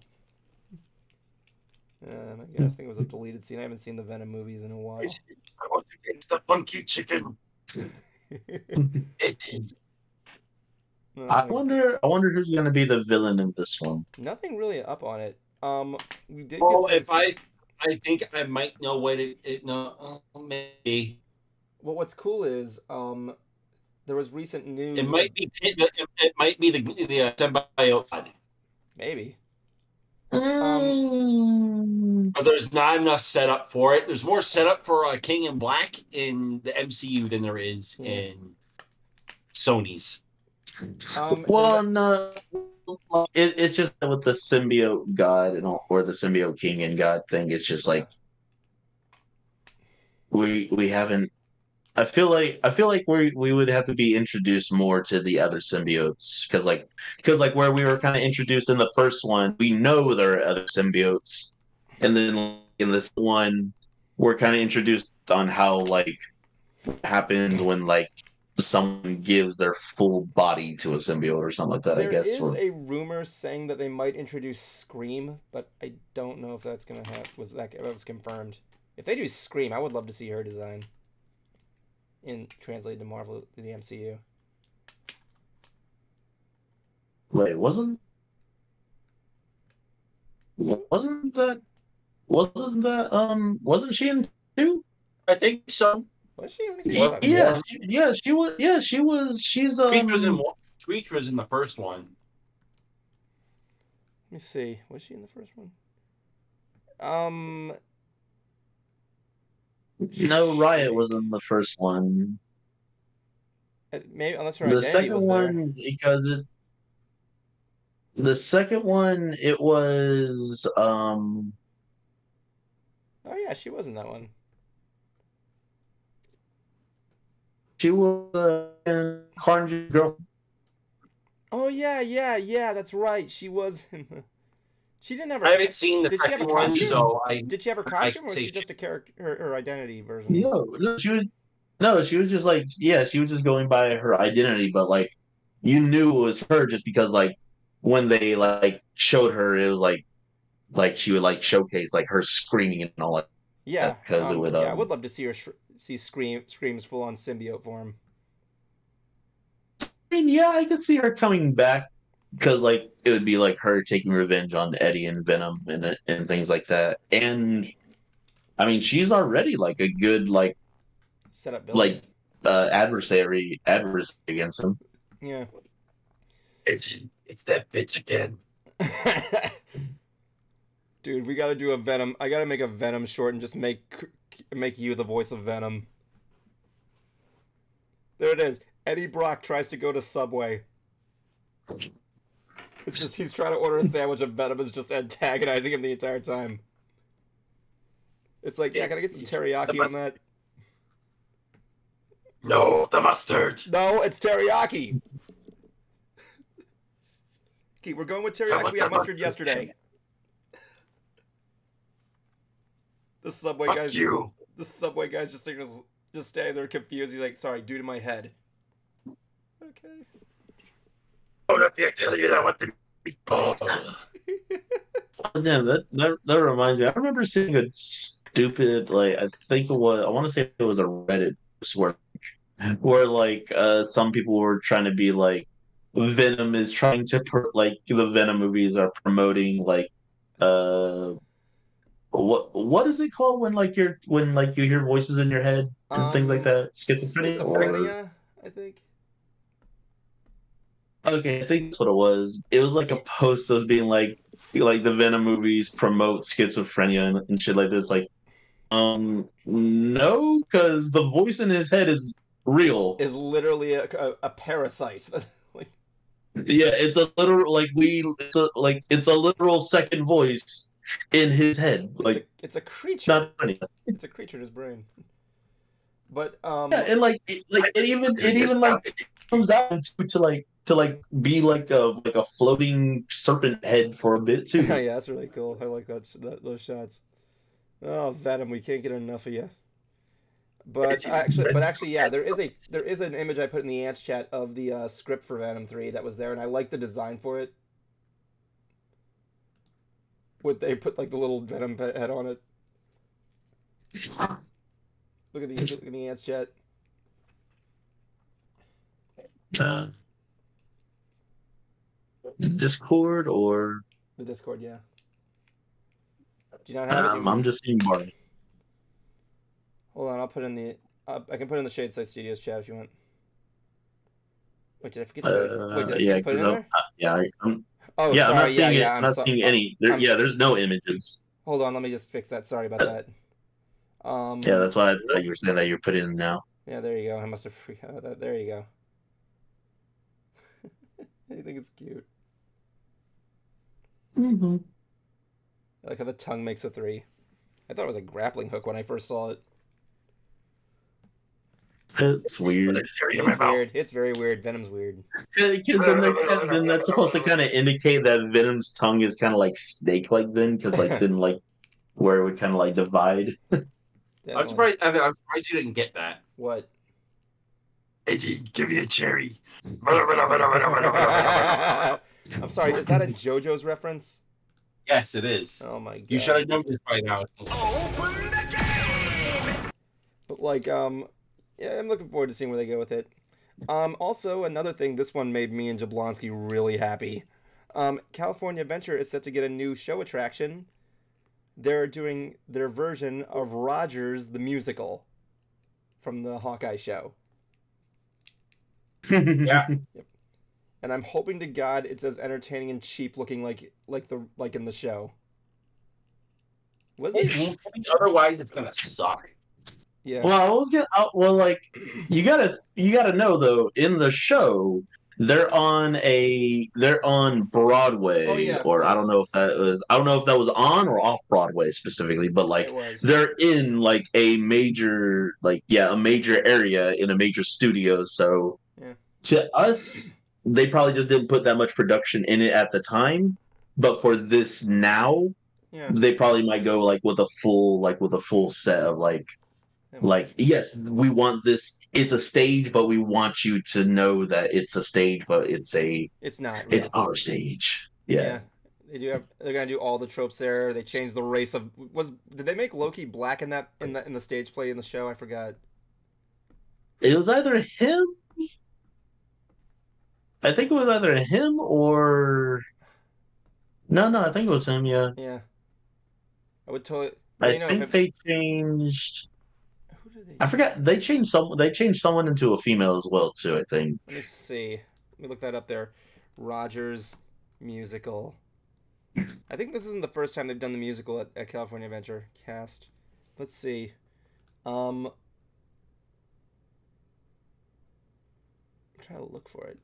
I guess I think it was a deleted scene. I haven't seen the Venom movies in a while. I want to get the funky chicken. I wonder who's going to be the villain in this one. Nothing really up on it. We did. I think I might know what it maybe. Well, what's cool is there was recent news. It might be the symbiote. Maybe. But there's not enough setup for it. There's more setup for King in Black in the MCU than there is in Sony's. Well, no, it's just with the symbiote god and all, or the symbiote king and god thing. It's just like we haven't. I feel like we would have to be introduced more to the other symbiotes because where we were kind of introduced in the first one, we know there are other symbiotes, and then in this one, we're kind of introduced on how like happens when like someone gives their full body to a symbiote or something like that. There I guess is a rumor saying that they might introduce Scream, but I don't know if that's gonna happen. Was confirmed? If they do Scream, I would love to see her design translated to Marvel to the MCU. Wait, wasn't she in two? I think so. Was she? She was. Yeah, she was. She's Tweak was in the first one. Let me see. Was she in the first one? No, Riot was in the first one. Maybe unless her The identity second was one, because the second one, it was Oh yeah, she was in that one. she was Carnage's girlfriend. Oh yeah. That's right. She was in the. She didn't have. I haven't seen the Did she have a second one, costume? so Did she have her costume, or was she just a character, her identity version? No, she was. No, she was just like, yeah, she was just going by her identity, but like you knew it was her just because like when they like showed her, it was like she would like showcase like her screaming and all that. Yeah, because it would. Yeah, I would love to see her see Scream's full on symbiote form. I mean, yeah, I could see her coming back because like it would be like her taking revenge on Eddie and Venom and things like that. And I mean, she's already like a good like setup villain. adversary against him. Yeah. It's that bitch again. Dude, we gotta do a Venom. I gotta make a Venom short and just make you the voice of Venom. There it is. Eddie Brock tries to go to Subway. It's just he's trying to order a sandwich and Venom is just antagonizing him the entire time. It's like, yeah, can I get some teriyaki on that? No, the mustard. No, it's teriyaki. Okay, we're going with teriyaki. We had mustard yesterday. The Subway guy's just standing there confused. He's like, sorry, due to my head. Okay. Oh, not the activity that what the meatball. Damn, that reminds me. I remember seeing a stupid like I want to say it was a Reddit where like some people were trying to be like Venom is trying to like the Venom movies are promoting like what is it called when you hear voices in your head and things like that? Schizophrenia, I think. Okay, I think that's what it was. It was like a post of being like the Venom movies promote schizophrenia and shit like this. Like, no, because the voice in his head is real. Is literally a parasite. Yeah, it's a literal it's a literal second voice in his head. Like it's a creature. Not funny. It's a creature in his brain. But yeah, and it even comes out to be like a floating serpent head for a bit too. Yeah, that's really cool. I like those shots. Oh, Venom, we can't get enough of you. But actually, yeah, there is an image I put in the Ants chat of the script for Venom 3 that was there, and I like the design for it. Would they put like the little Venom head on it? Look at the Ants chat. Discord or the Discord, yeah. Do you not have it? I'm just seeing Barney. Hold on, I'll put in the. I can put in the Shade Side Studios chat if you want. Wait, did I forget to put it in there? Yeah. Oh, yeah, sorry. I'm not seeing any. There's no images. Hold on, let me just fix that. Sorry about that. Yeah, that's why I thought you were saying that you're putting in now. Yeah, there you go. I must have freaked out about that. There you go. I think it's cute. Mm-hmm. I like how the tongue makes a 3. I thought it was a grappling hook when I first saw it. It's weird. It's weird. It's very weird. Venom's weird. Because then that's supposed to kind of indicate that Venom's tongue is kind of like snake-like then, because like then like where it would kind of like divide. I'm surprised. I'm surprised you didn't get that. What? Eddie, give me a cherry. I'm sorry. Is that a JoJo's reference? Yes, it is. Oh my god. You should have known this by now. Open the game! But like, yeah, I'm looking forward to seeing where they go with it. Also, another thing, this one made me and Jablonski really happy. California Adventure is set to get a new show attraction. They're doing their version of Rogers the Musical from the Hawkeye show. Yeah. Yep. And I'm hoping to God it's as entertaining and cheap looking like in the show. Was it? Otherwise, it's gonna suck. Yeah. Well, I was gonna. Well, like you gotta know though. In the show, they're on Broadway, Oh, yeah, or I don't know if that was on or off Broadway specifically, but like It was. they're in like a major area in a major studio. So Yeah. to us, they probably just didn't put that much production in it at the time. But for this now, Yeah. they probably might go like with a full set of like yes, we want this. It's a stage, but we want you to know that it's a stage, but it's not. It's our stage. Yeah. They're gonna do all the tropes there. They changed the race of did they make Loki black in the stage play in the show? I forgot. It was either him. I think it was either him or no. I think it was him. Yeah. Yeah. I would totally. I think they changed. I forgot. They changed someone into a female as well too. I think. Let me see. Let me look that up there. Rogers Musical. I think this isn't the first time they've done the musical at California Adventure cast. Let's see. I'm trying to look for it.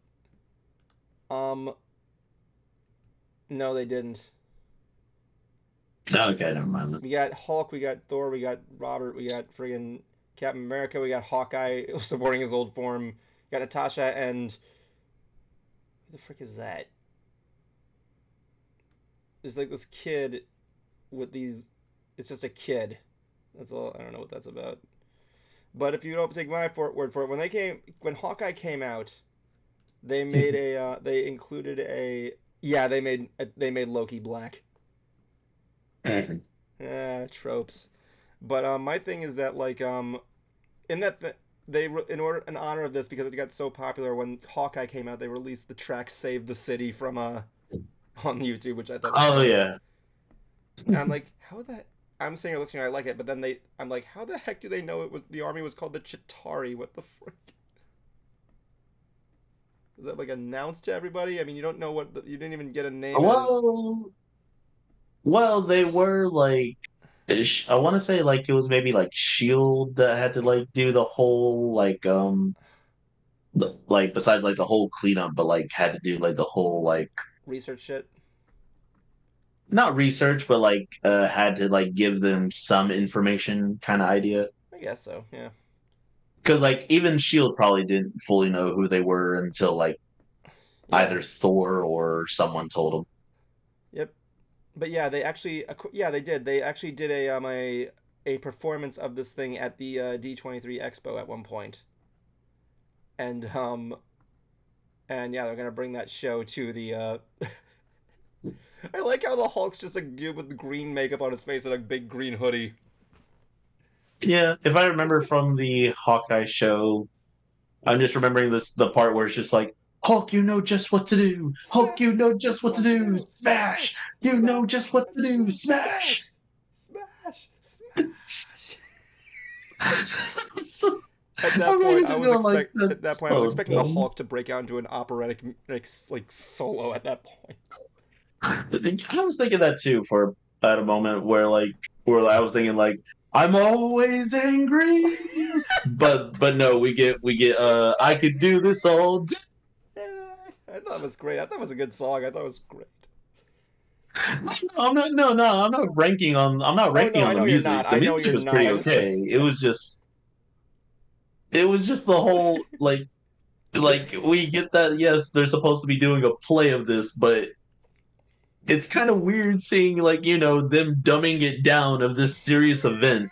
No, they didn't. Okay, never mind. We got Hulk, we got Thor, we got Robert, we got friggin' Captain America, we got Hawkeye supporting his old form, we got Natasha, and who the frick is that? There's like this kid with these. It's just a kid. That's all. I don't know what that's about. But if you don't take my word for it, when Hawkeye came out, they made they included a. Yeah, they made Loki black. Tropes. But my thing is that like in honor of this, because it got so popular, when Hawkeye came out, they released the track "Save the City" from on YouTube, which I thought was funny. Yeah. And I'm like, I'm sitting here listening, I like it, but then I'm like, how the heck do they know the army was called the Chitauri? What the frick? Is that like announced to everybody? I mean, you don't know you didn't even get a name. Well, they were like, I want to say like it was maybe like Shield that had to like do the whole like besides like the whole cleanup, but like had to do like the whole like research shit. Not research, but like had to like give them some information kind of idea. I guess so, yeah. Because like even Shield probably didn't fully know who they were until like either Thor or someone told them. Yep. But yeah, they actually they did. They actually did a performance of this thing at the D23 Expo at one point. And yeah, they're gonna bring that show to the I like how the Hulk's just a dude with green makeup on his face and a big green hoodie. Yeah, if I remember from the Hawkeye show, I'm just remembering the part where it's just like, Hulk, you know just what to do. Hulk, you know just what to do. Smash! You know just what to do. Smash! Smash! At that point, I was expecting the Hulk to break out into an operatic like solo at that point. I was thinking that too I had a moment where I was thinking like I'm always angry, but no, we get I could do this all day. Yeah, I thought it was great. I thought it was a good song. I thought it was great. I'm not no no I'm not ranking on Oh no, I the know you're music. not. The I know music you're was not. pretty I just okay. It was just the whole like we get that yes they're supposed to be doing a play of this, but it's kind of weird seeing them dumbing it down of this serious event.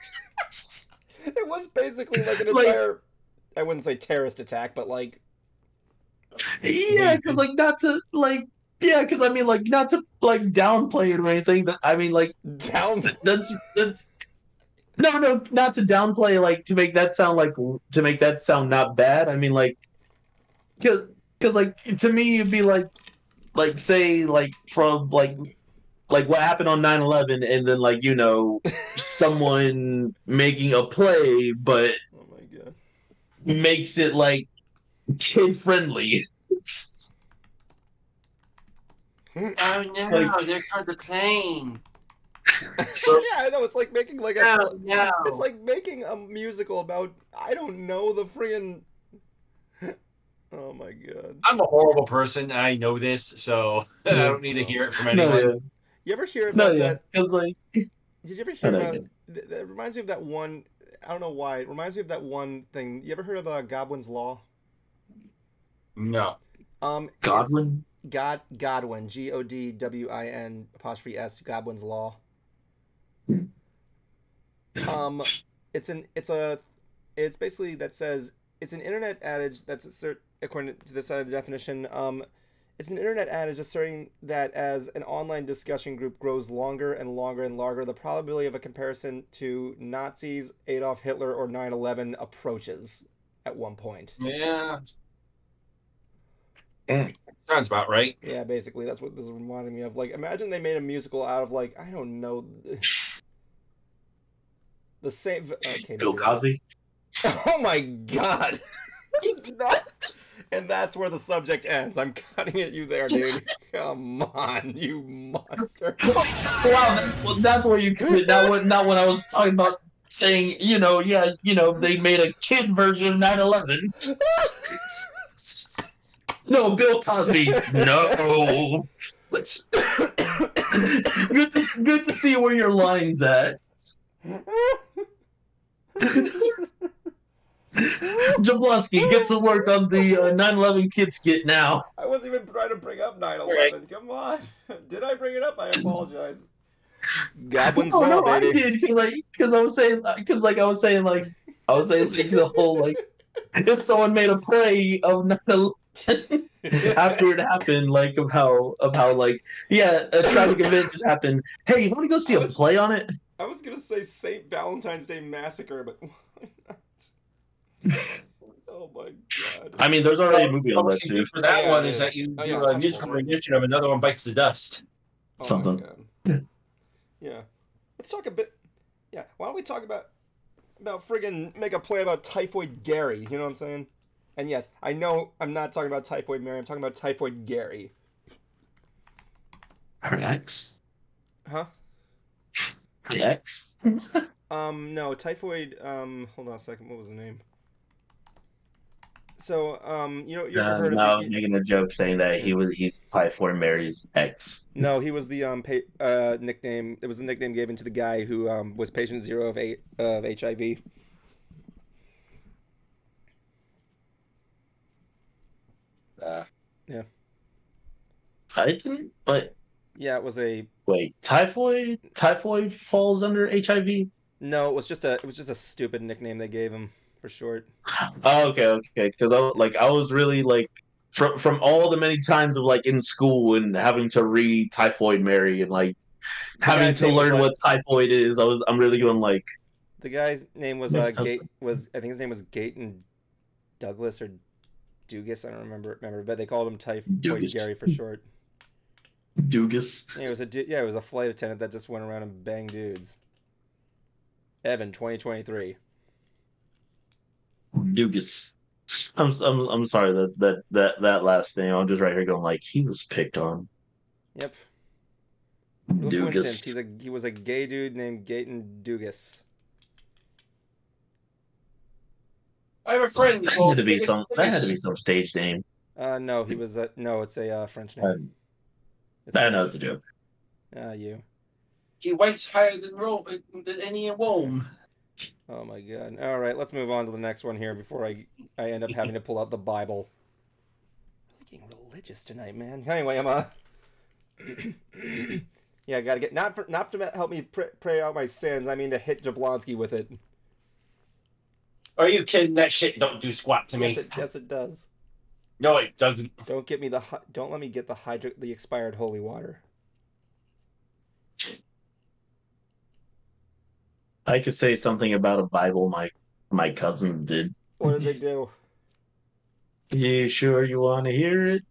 It was basically like an Like entire, I wouldn't say terrorist attack, but like yeah, because because I mean not to like downplay it or anything. I mean down. that's no, not to downplay to make that sound not bad. I mean because to me it'd be say from what happened on 9/11 and then someone making a play but Oh my god. makes it kid friendly. Oh no, there comes the plane. So Yeah, I know. It's like making like a. Oh no. It's like making a musical about, I don't know, the friggin'. Oh my god. I'm a horrible person. I know this, so I don't need to hear it from anyone. no, yeah. You ever hear No, about yeah. that? It was Did you ever hear I know about? you That reminds me of that one. I don't know why. It reminds me of that one thing. You ever heard of Godwin's Law? No. Godwin? Godwin, Godwin apostrophe S, Godwin's Law. It's basically that says it's an internet adage that's according to this side of the definition. It's an internet adage asserting that as an online discussion group grows longer and longer and longer, the probability of a comparison to Nazis, Adolf Hitler, or 9/11 approaches at one point. Yeah. Sounds about right. Yeah, basically, that's what this is reminding me of. Like, imagine they made a musical out of, like, I don't know, the same. Okay, Bill maybe not. Cosby? Oh my god! And that's where the subject ends. I'm cutting at you there, dude. Come on, you monster. Wow, well, that's where you could not when I was talking about saying, they made a kid version of 9/11. No, Bill Cosby. No. Let's good to see where your line's at. Jablonski, get to work on the 9/11 kid skit now. I wasn't even trying to bring up 9/11. Right. Come on. Did I bring it up? I apologize. Godwin's Oh Law, no, baby. I did because I was saying the whole if someone made a play of 9/11 after it happened, of how a tragic event just happened. Hey, you want to go see a play on it? I was gonna say St. Valentine's Day Massacre, but why not? Oh my god. I mean, there's already a movie on What that you do too. for that Yeah, one it is is. that you Oh, do yeah, a tell me musical more. rendition of Another One Bites the Dust. Oh Something. my god. Yeah. Let's talk a bit. Yeah. Why don't we talk about friggin' make a play about Typhoid Gary? You know what I'm saying? And yes, I know I'm not talking about Typhoid Mary. I'm talking about Typhoid Gary. Her ex? Huh? The ex? No, Typhoid. Hold on a second. What was the name? So, you ever heard of I was making a joke saying that he's Typhoid Mary's ex. No, he was the nickname. It was the nickname given to the guy who was patient 0 of HIV. Yeah. I didn't. But Yeah, it was a. wait, typhoid? Typhoid falls under HIV? No, it was just a stupid nickname they gave him for short. Oh, okay. Because I was really from all the many times of in school and having to read Typhoid Mary and having guy's to name was, learn what typhoid is. I'm really going The guy's name was Makes sense. Gate. I think his name was Gayton Douglas or Dugas. I don't remember, but they called him Typhoid Dugas. Gary for short. Dugas. Yeah, it was a flight attendant that just went around and banged dudes. Evan, 2023. Dugas. I'm sorry that last name. I'm just right here going he was picked on. Yep. Real coincidence. Dugas. He was a gay dude named Gaten Dugas. I have a friend. That had to be some. That had to be some stage name. No, he was a no. It's a French name. I know it's a joke. You. He ranks higher than than any in Rome. Oh my god. All right, let's move on to the next one here before I end up having to pull out the Bible. I'm getting religious tonight, man. Anyway, I'm yeah, I gotta get not to help me pray out my sins. I mean to hit Jablonski with it. Are you kidding? That shit don't do squat to me. Yes, it does. No, it doesn't. Don't let me get the expired holy water. I could say something about a Bible my cousins did. What did they do? You sure you want to hear it?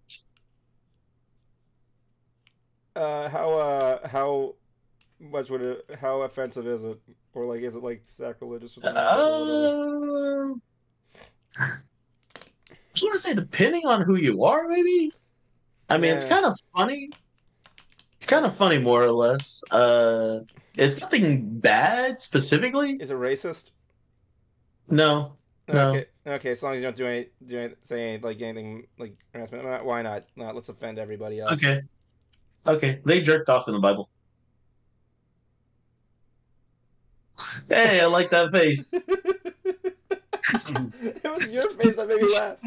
How much would it? How offensive is it? Or like, is it like sacrilegious or something? I was gonna say, depending on who you are, maybe. I mean, it's kind of funny. It's kind of funny, more or less. It's nothing bad specifically. Is it racist? No. Okay. Okay. As long as you don't say anything like harassment. Why not? Let's offend everybody else. Okay. They jerked off in the Bible. Hey, I like that face. It was your face that made me laugh.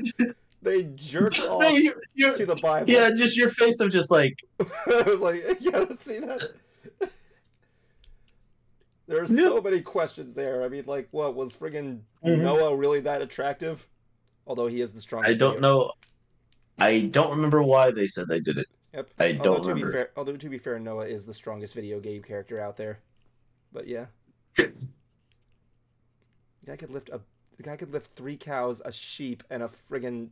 They jerked off to the Bible. Yeah, just your face of just like. I was like, you gotta see that. There are so many questions there. I mean, like, what was friggin' Noah really that attractive? Although he is the strongest. I don't know. I don't remember why they said they did it. Yep. I don't remember. Although to be fair, Noah is the strongest video game character out there. But yeah. The guy could lift 3 cows, a sheep, and a friggin'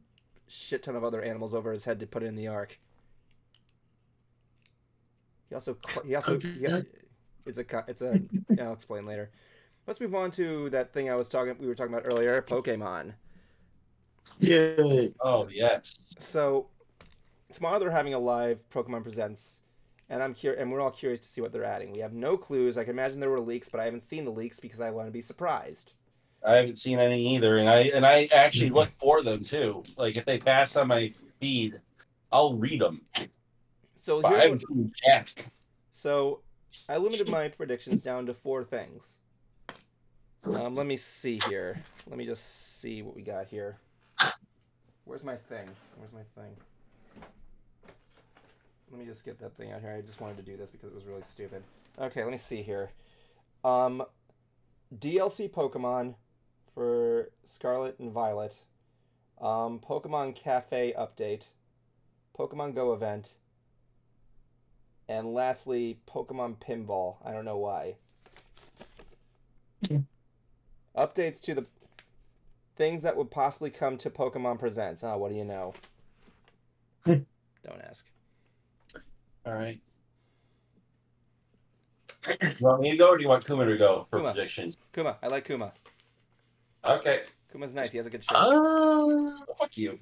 shit ton of other animals over his head to put it in the ark. It's a I'll explain later. Let's move on to that thing we were talking about earlier, Pokemon. Yay. Oh yes. So tomorrow they're having a live Pokemon Presents, and we're all curious to see what they're adding. We have no clues. I can imagine there were leaks, but I haven't seen the leaks because I want to be surprised. I haven't seen any either, and I actually look for them too. Like if they pass on my feed, I'll read them. So I haven't seen jack. So I limited my predictions down to 4 things. Let me see here. Let me just see what we got here. Where's my thing? Let me just get that thing out here. I just wanted to do this because it was really stupid. Okay, let me see here. DLC Pokemon for Scarlet and Violet. Pokemon Cafe update. Pokemon Go event. And lastly, Pokemon Pinball. I don't know why. Updates to the things that would possibly come to Pokemon Presents. Oh, what do you know? Don't ask. All right. Do you want me to go or do you want Kuma to go for predictions? Kuma. I like Kuma. Okay. Kuma's nice. He has a good shirt. Fuck you.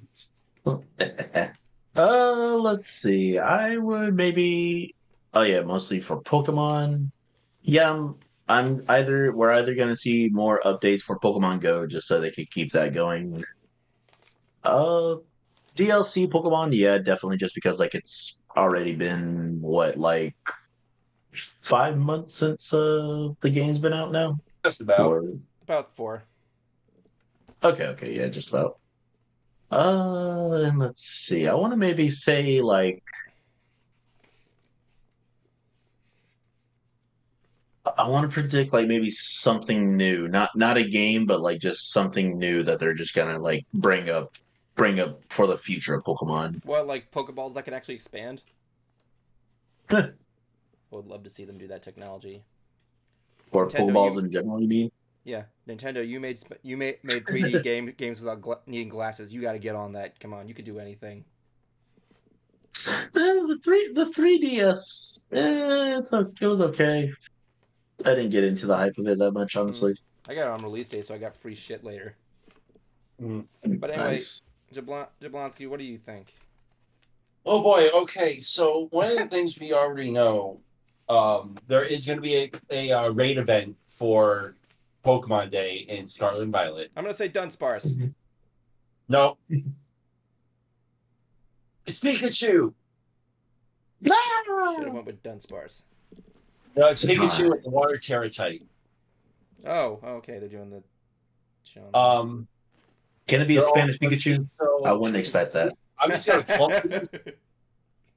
Let's see. I would maybe. Oh yeah, mostly for Pokemon. Yeah, we're either gonna see more updates for Pokemon Go just so they could keep that going. DLC Pokemon, yeah, definitely just because like it's already been like 5 months since the game's been out now. Just about. About 4. Okay, yeah, just about. And let's see. I want to maybe say like I want to predict like maybe something new, not a game, but like just something new that they're just gonna like bring up for the future of Pokemon. What, like Pokeballs that can actually expand? I would love to see them do that technology. Or Pokeballs in general, you mean? Yeah, Nintendo, you made 3D games without needing glasses. You got to get on that. Come on, you could do anything. The 3DS, it was okay. I didn't get into the hype of it that much, honestly. I got it on release day, so I got free shit later. But anyway, Nice. Jablonski, what do you think? Oh boy, okay, so one of the things we already know there is going to be a raid event for Pokemon Day in Scarlet and Violet. I'm gonna say Dunsparce. No, it's Pikachu. Should have went with Dunsparce. No, it's Pikachu with the Water Terra type. Oh, okay. They're doing the. Can it be a They're Spanish all- Pikachu? So I wouldn't expect that. I'm just gonna clump.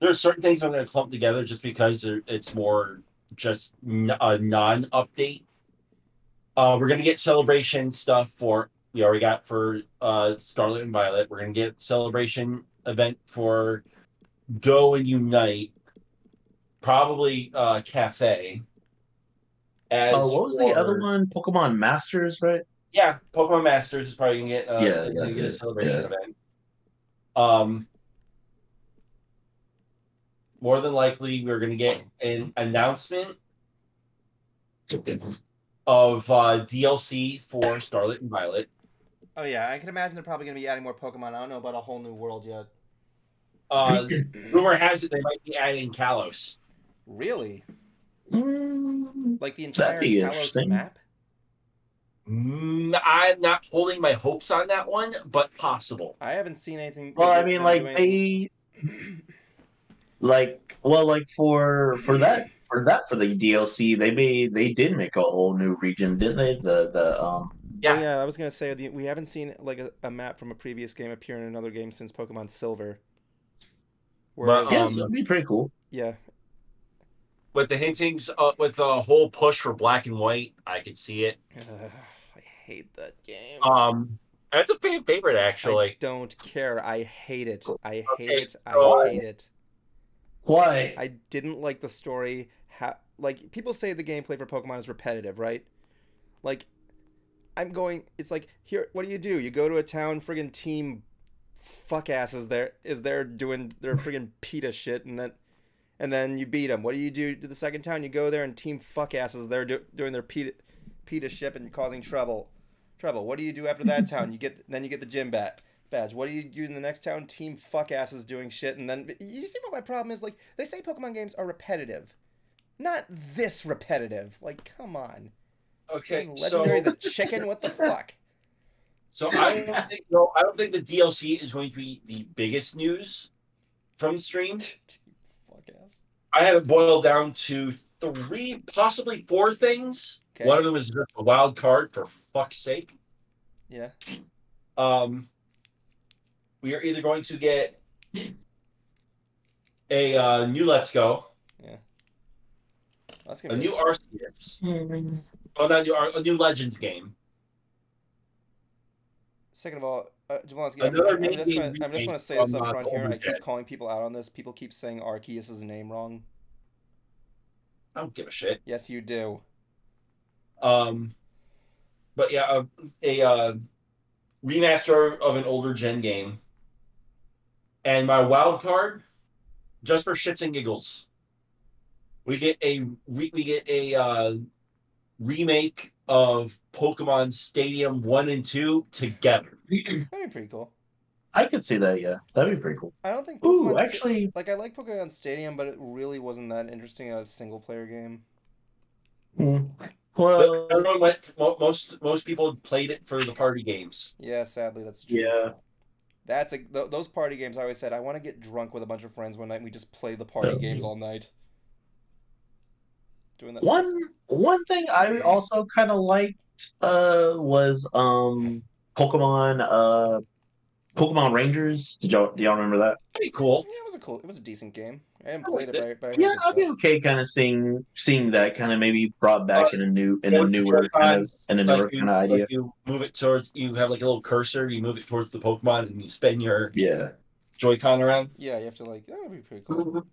There are certain things I'm gonna clump together just because it's more just a non-update. We're gonna get celebration stuff for we already got for Scarlet and Violet. We're gonna get celebration event for Go and Unite. Probably Cafe. As What was the other one? Pokemon Masters, right? Yeah, Pokemon Masters is probably gonna get that's a it. celebration event. More than likely, we're gonna get an announcement of DLC for Scarlet and Violet. Oh yeah, I can imagine they're probably gonna be adding more Pokemon. I don't know about a whole new world yet. Rumor has it they might be adding Kalos. Really? Like the That'd entire be Kalos interesting. map? I'm not holding my hopes on that one, but possible. I haven't seen anything. Well, I them mean, do like anything- for the DLC, they did make a whole new region, didn't they? Yeah. Oh, yeah, I was gonna say we haven't seen like a map from a previous game appear in another game since Pokemon Silver. But, yeah, so that'd be pretty cool. Yeah. With the hintings, with the whole push for Black and White, I could see it. I hate that game. That's a fan favorite, actually. I don't care. I hate it. I hate it. so- I hate it. Why? I didn't like the story. Like people say the gameplay for Pokemon is repetitive, right? Like it's like, here, what do? You go to a town, friggin' team fuck asses is there doing their friggin' PETA shit, and then you beat them. What do? To the second town, you go there and team fuck asses they're doing their PETA shit and causing trouble. What do you do after that town? You get the gym badge. What do you do in the next town? Team fuck asses doing shit, and then you see what my problem is? Like, they say Pokemon games are repetitive. Not this repetitive. Like, come on. Okay, Legendary's a chicken? What the fuck? So I don't think the DLC is going to be the biggest news from the stream. Fuck ass. I have it boiled down to 3, possibly 4 things. Okay. One of them is just a wild card, for fuck's sake. Yeah. We are either going to get a new Let's Go, That's a gonna new Arceus, a new Legends game. Second of all, Jablonski, Another I just remake want to say this from, up front here. Golden I keep Jet. calling people out on this. People keep saying Arceus' name wrong. I don't give a shit. Yes, you do. But yeah, a remaster of an older gen game, and my wild card, just for shits and giggles, we get a remake of Pokemon Stadium 1 and 2 together. That'd be pretty cool. I could see that. Yeah, that'd be pretty cool. I don't think Ooh, Pokemon actually, like, I like Pokemon Stadium, but it really wasn't that interesting a single player game. well, Everyone most people played it for the party games. Yeah, sadly, that's true. yeah. That's those party games. I always said I want to get drunk with a bunch of friends one night and we just play the party games all night. Doing that. One thing I also kind of liked was Pokemon Rangers. Do y'all remember that? Pretty cool. Yeah, it was a decent game. I haven't played it, but I heard Yeah, good I'd be stuff. okay kind of seeing that kind of maybe brought back in a newer kind of idea. Like you move it towards, you have like a little cursor, you move it towards the Pokemon, and you spin your Joy-Con around. Yeah, you have to that would be pretty cool.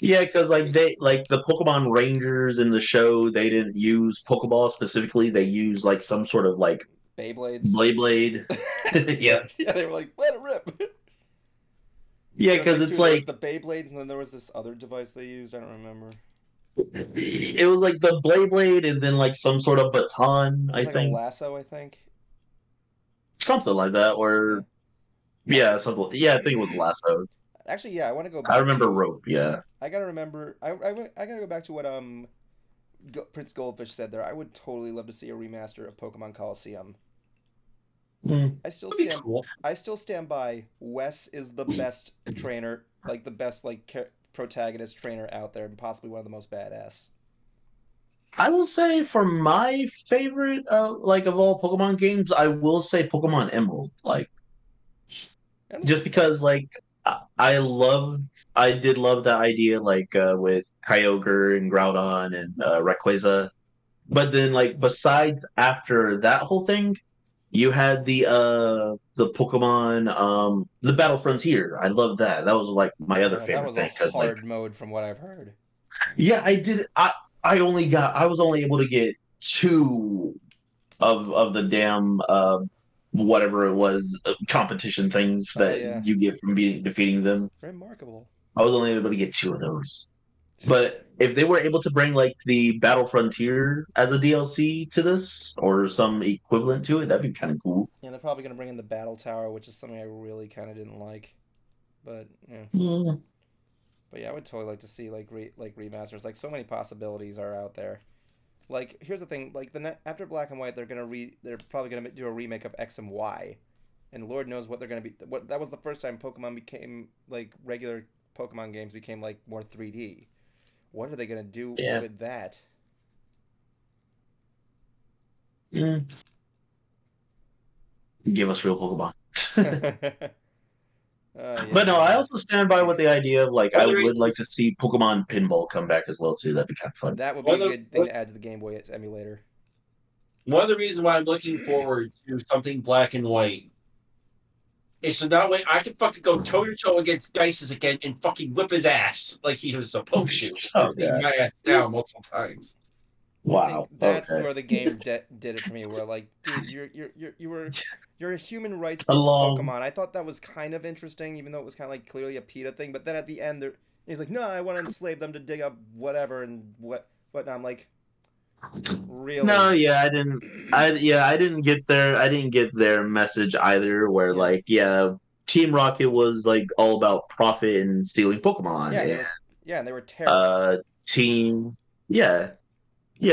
Yeah, because like the Pokemon Rangers in the show, they didn't use Pokeball specifically. They used like some sort of like Beyblades. Blade. Yeah. Yeah, they were like, let it rip. Yeah, There was, because it's there was like the Beyblades, and then there was this other device they used. I don't remember. it was like the Blade, and then like some sort of baton. It was I think a lasso. I think. something like that, or something. Yeah, I think it was lasso. Actually, yeah, I want to go back. I remember Rope. Yeah. I gotta remember. I gotta go back to what Prince Goldfish said there. I would totally love to see a remaster of Pokemon Coliseum. I still That'd be stand. cool. I still stand by. Wes is the best trainer, like the best protagonist trainer out there, and possibly one of the most badass. I will say for my favorite, like of all Pokemon games, I will say Pokemon Emerald. Like just because, like I did love the idea, like with Kyogre and Groudon and Rayquaza. But then, like besides after that whole thing, you had the Pokemon the Battle Frontier. I love that. That was like my other That favorite was a thing because like hard mode, from what I've heard. yeah, I did. I was only able to get two of the damn whatever it was competition things Oh that yeah, you get from defeating them. remarkable. I was only able to get two of those. But if they were able to bring like the Battle Frontier as a DLC to this or some equivalent to it, that'd be kind of cool. Yeah, they're probably gonna bring in the Battle Tower, which is something I really kind of didn't like. But yeah. Mm. But yeah, I would totally like to see like remasters. Like so many possibilities are out there. Like here's the thing, like after Black and White, they're probably gonna do a remake of X and Y, and Lord knows what they're gonna be. What that was the first time Pokemon became like regular Pokemon games became like more 3D. What are they gonna do with that? Mm. Give us real Pokemon. Yeah. But no, I also stand by with the idea of like I would like to see Pokemon Pinball come back as well too. That'd be kind of fun. That would be a good thing to add to the Game Boy emulator. One of the reasons why I'm looking forward to something Black and White is so that way I can fucking go toe to toe against Dices again and fucking whip his ass like he was supposed to. Oh, Taking my ass down multiple times. Wow, I think that's okay. where the game did it for me. Where like, dude, you're a human rights group Along- for Pokemon. I thought that was kind of interesting, even though it was kind of like clearly a PETA thing. But then at the end, he's like, no, I want to enslave them to dig up whatever and what. And I'm like, really? No, yeah, I didn't get their message either. Where Team Rocket was like all about profit and stealing Pokemon. And they were terrorists. They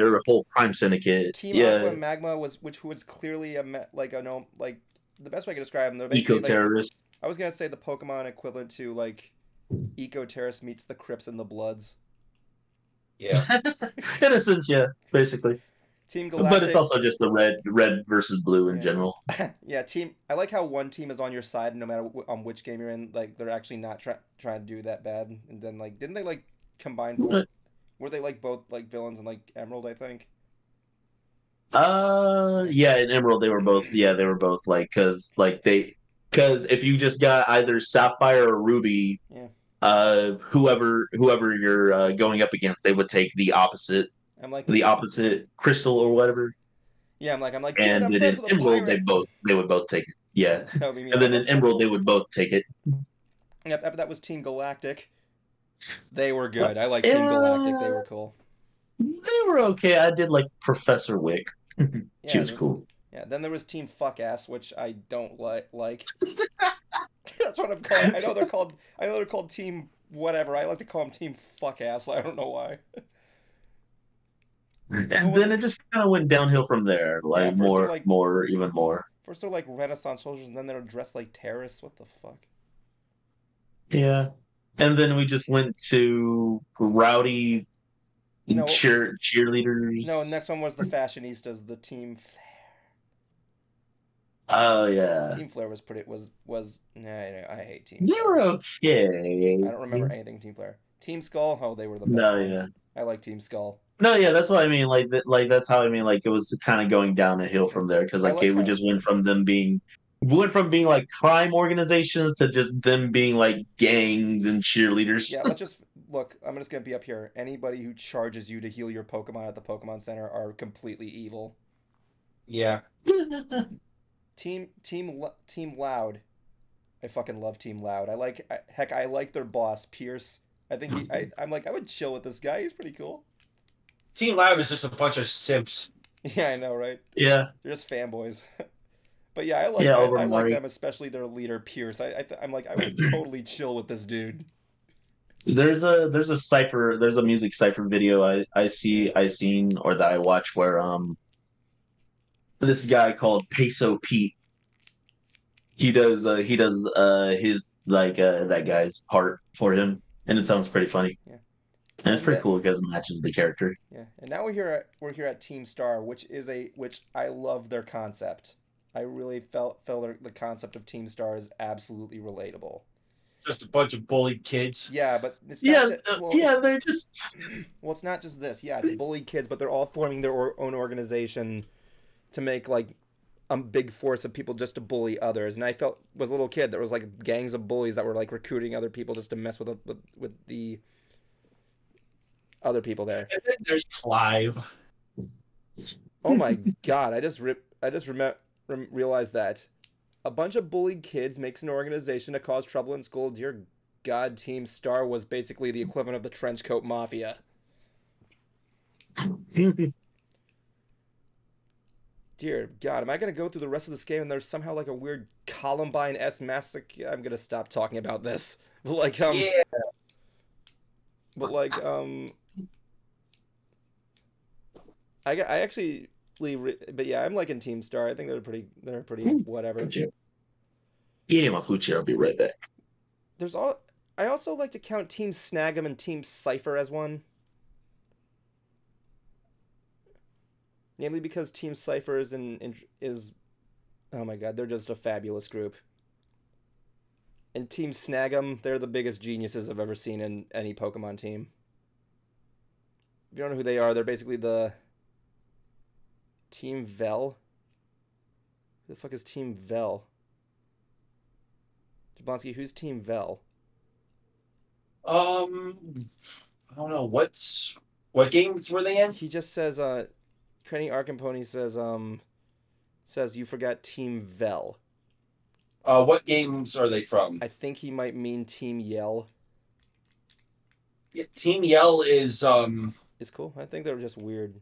were a whole crime syndicate. Team Aqua and Magma which was clearly the best way I could describe them. They're basically Eco-terrorists. I was gonna say the Pokemon equivalent to like Eco-terrorists meets the Crips and the Bloods. Yeah. In a sense, yeah, basically. Team Galactic. But it's also just the red versus blue in general. Yeah, I like how one team is on your side no matter on which game you're in. Like they're actually not trying to do that bad. And then like didn't they like combine? Were they like both like villains in like Emerald? I think. Yeah, in Emerald they were both. Yeah, they were both like because if you just got either Sapphire or Ruby, whoever you're going up against, they would take the opposite. The opposite crystal or whatever. Yeah, I'm like. And then in Emerald, they would both take it. Yeah, and then in Emerald, they would both take it. Yep. After that was Team Galactic. They were good. I like Team Galactic. They were cool. They were okay. I did like Professor Wick. She was cool. Yeah. Then there was Team Fuckass, which I don't like. That's what I'm calling. I know they're called Team whatever. I like to call them Team Fuckass. I don't know why. And then it just kind of went downhill from there. Like even more. First they're like Renaissance soldiers, and then they're dressed like terrorists. What the fuck? Yeah. And then we just went to rowdy cheerleaders. No, next one was the Fashionistas, the Team Flare. Oh yeah. Team Flare was I hate Team Flare. They were okay. I don't remember anything Team Flare. Team Skull, they were the best. No, yeah. I like Team Skull. No, yeah, that's what I mean. Like that's how I mean. Like it was kind of going down a hill from there because we just went from being like crime organizations to just them being like gangs and cheerleaders. Yeah, let's just look. I'm just gonna be up here. Anybody who charges you to heal your Pokemon at the Pokemon Center are completely evil. Yeah. Team Loud. I fucking love Team Loud. I like their boss Pierce. I think I'm like I would chill with this guy. He's pretty cool. Team Loud is just a bunch of simps. Yeah, I know, right? Yeah. They're just fanboys. But yeah, over I like Mari. them, especially their leader Pierce. I'm like I would totally chill with this dude. There's a cipher. There's a music cipher video I seen or that I watch where this guy called Peso Pete. He does his that guy's part for him, and it sounds pretty funny. Yeah. And it's pretty cool because it matches the character. Yeah, and now we're here at Team Star, which I love their concept. I really felt the concept of Team Star is absolutely relatable. Just a bunch of bullied kids. Yeah, but it's not They're just well, it's not just this. Yeah, it's bullied kids, but they're all forming their own organization to make like a big force of people just to bully others. And I felt was a little kid there was like gangs of bullies that were like recruiting other people just to mess with the other people there. And then there's Clive. Oh my god! I just realized that a bunch of bullied kids makes an organization to cause trouble in school. Dear God, Team Star was basically the equivalent of the Trenchcoat Mafia. Dear God, am I gonna go through the rest of this game and there's somehow like a weird Columbine-esque massacre? I'm gonna stop talking about this. But like Yeah. But like I actually but yeah, I'm liking Team Star. I think they're pretty whatever. Yeah, my food chair. I'll be right back. I also like to count Team Snag'em and Team SCYTHE as one. Namely because Team SCYTHE is oh my god, they're just a fabulous group. And Team Snag'em, they're the biggest geniuses I've ever seen in any Pokemon team. If you don't know who they are, they're basically the Team Vel. Who the fuck is Team Vel? Jablonski, who's Team Vel? I don't know. What games were they in? He just says, Training Arcampony says you forgot Team Vel. What games are they from? I think he might mean Team Yell. Yeah, Team Yell is It's cool. I think they're just weird.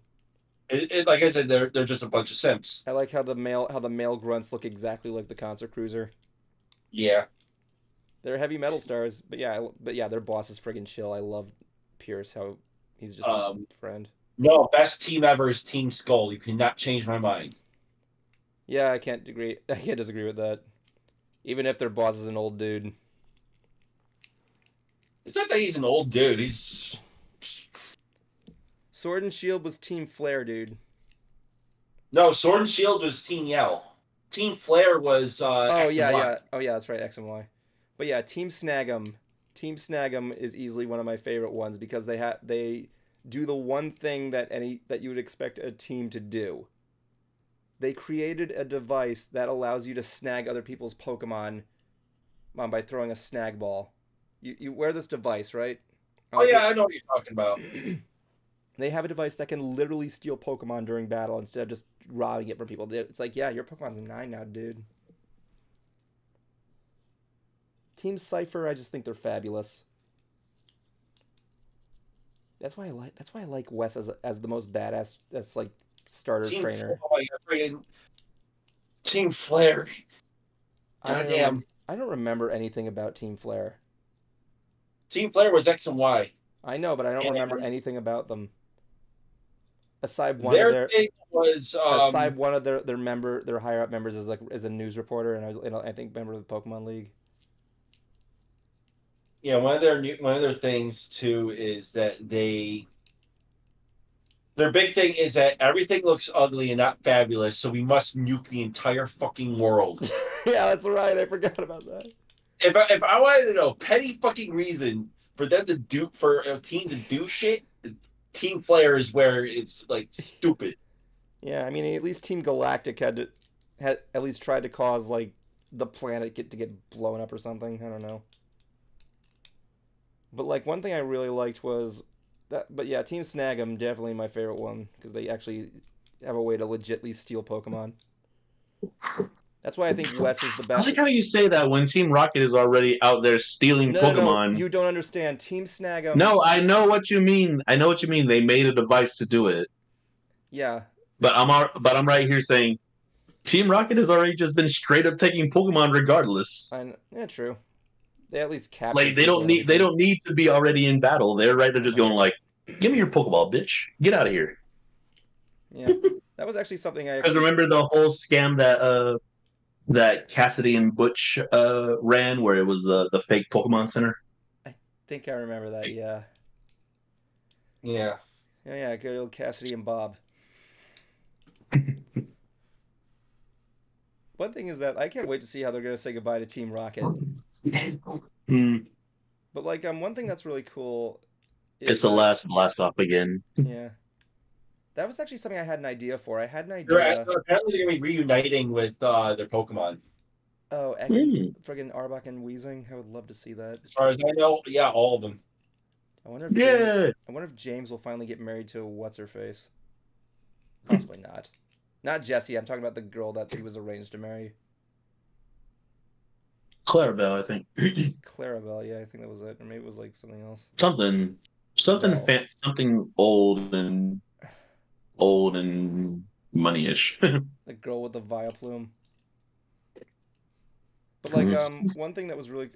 Like I said, they're just a bunch of simps. I like how the male grunts look exactly like the Concert Cruiser. Yeah. They're heavy metal stars, but yeah, their boss is friggin' chill. I love Pierce, how he's just a friend. No, best team ever is Team Skull. You cannot change my mind. Yeah, I can't disagree with that. Even if their boss is an old dude. It's not that he's an old dude. He's Sword and Shield was Team Flare, dude. No, Sword and Shield was Team Yell. Team Flare was X and Y. Oh yeah, that's right, X and Y. But yeah, Team Snag'em. Team Snag'em is easily one of my favorite ones because they do the one thing that you would expect a team to do. They created a device that allows you to snag other people's Pokemon by throwing a snag ball. You wear this device, right? Oh yeah, I know what you're talking about. They have a device that can literally steal Pokemon during battle instead of just robbing it from people. It's like, yeah, your Pokemon's 9 now, dude. Team SCYTHE, I just think they're fabulous. That's why I like Wes as the most badass. That's like starter trainer. Team Flare. Goddamn. I don't remember anything about Team Flare. Team Flare was X and Y. I know, but I don't remember anything about them. Aside one their thing was aside one of their higher up members is a news reporter and I think member of the Pokemon League. Yeah, one of their things too is that their big thing is that everything looks ugly and not fabulous, so we must nuke the entire fucking world. Yeah, that's right. I forgot about that. If I wanted to know petty fucking reason for them to for a team to do shit, Team Flare is where it's like stupid. Yeah, I mean at least Team Galactic had at least tried to cause like the planet to get blown up or something. I don't know. But like one thing I really liked was that. But yeah, Team Snag'em definitely my favorite one because they actually have a way to legitly steal Pokemon. That's why I think Wes is the best. I like how you say that when Team Rocket is already out there stealing Pokemon. No, you don't understand. Team Snag'em. No, I know what you mean. I know what you mean. They made a device to do it. Yeah. But I'm right here saying Team Rocket has already just been straight up taking Pokemon regardless. Yeah, true. They at least capture. Like they don't need to be already in battle. They're right there just going like, give me your Pokeball, bitch. Get out of here. Yeah. That was actually something I Because remember the whole scam that Cassidy and Butch ran where it was the fake Pokemon Center? I think I remember that, yeah. Yeah. Oh, yeah, good old Cassidy and Bob. One thing is that I can't wait to see how they're going to say goodbye to Team Rocket. But, like, one thing that's really cool is it's the last blast off again. Yeah. That was actually something I had an idea for. I had an idea. Apparently they're going to be reuniting with their Pokemon. Oh, friggin' Arbok and Weezing. I would love to see that. As far as I know, yeah, all of them. I wonder if James will finally get married to what's-her-face. Possibly not. Not Jessie. I'm talking about the girl that he was arranged to marry. Clarabelle, I think. Clarabelle, yeah, I think that was it. Or maybe it was like something else. Something old and money-ish. The girl with the Vileplume. But like one thing that was really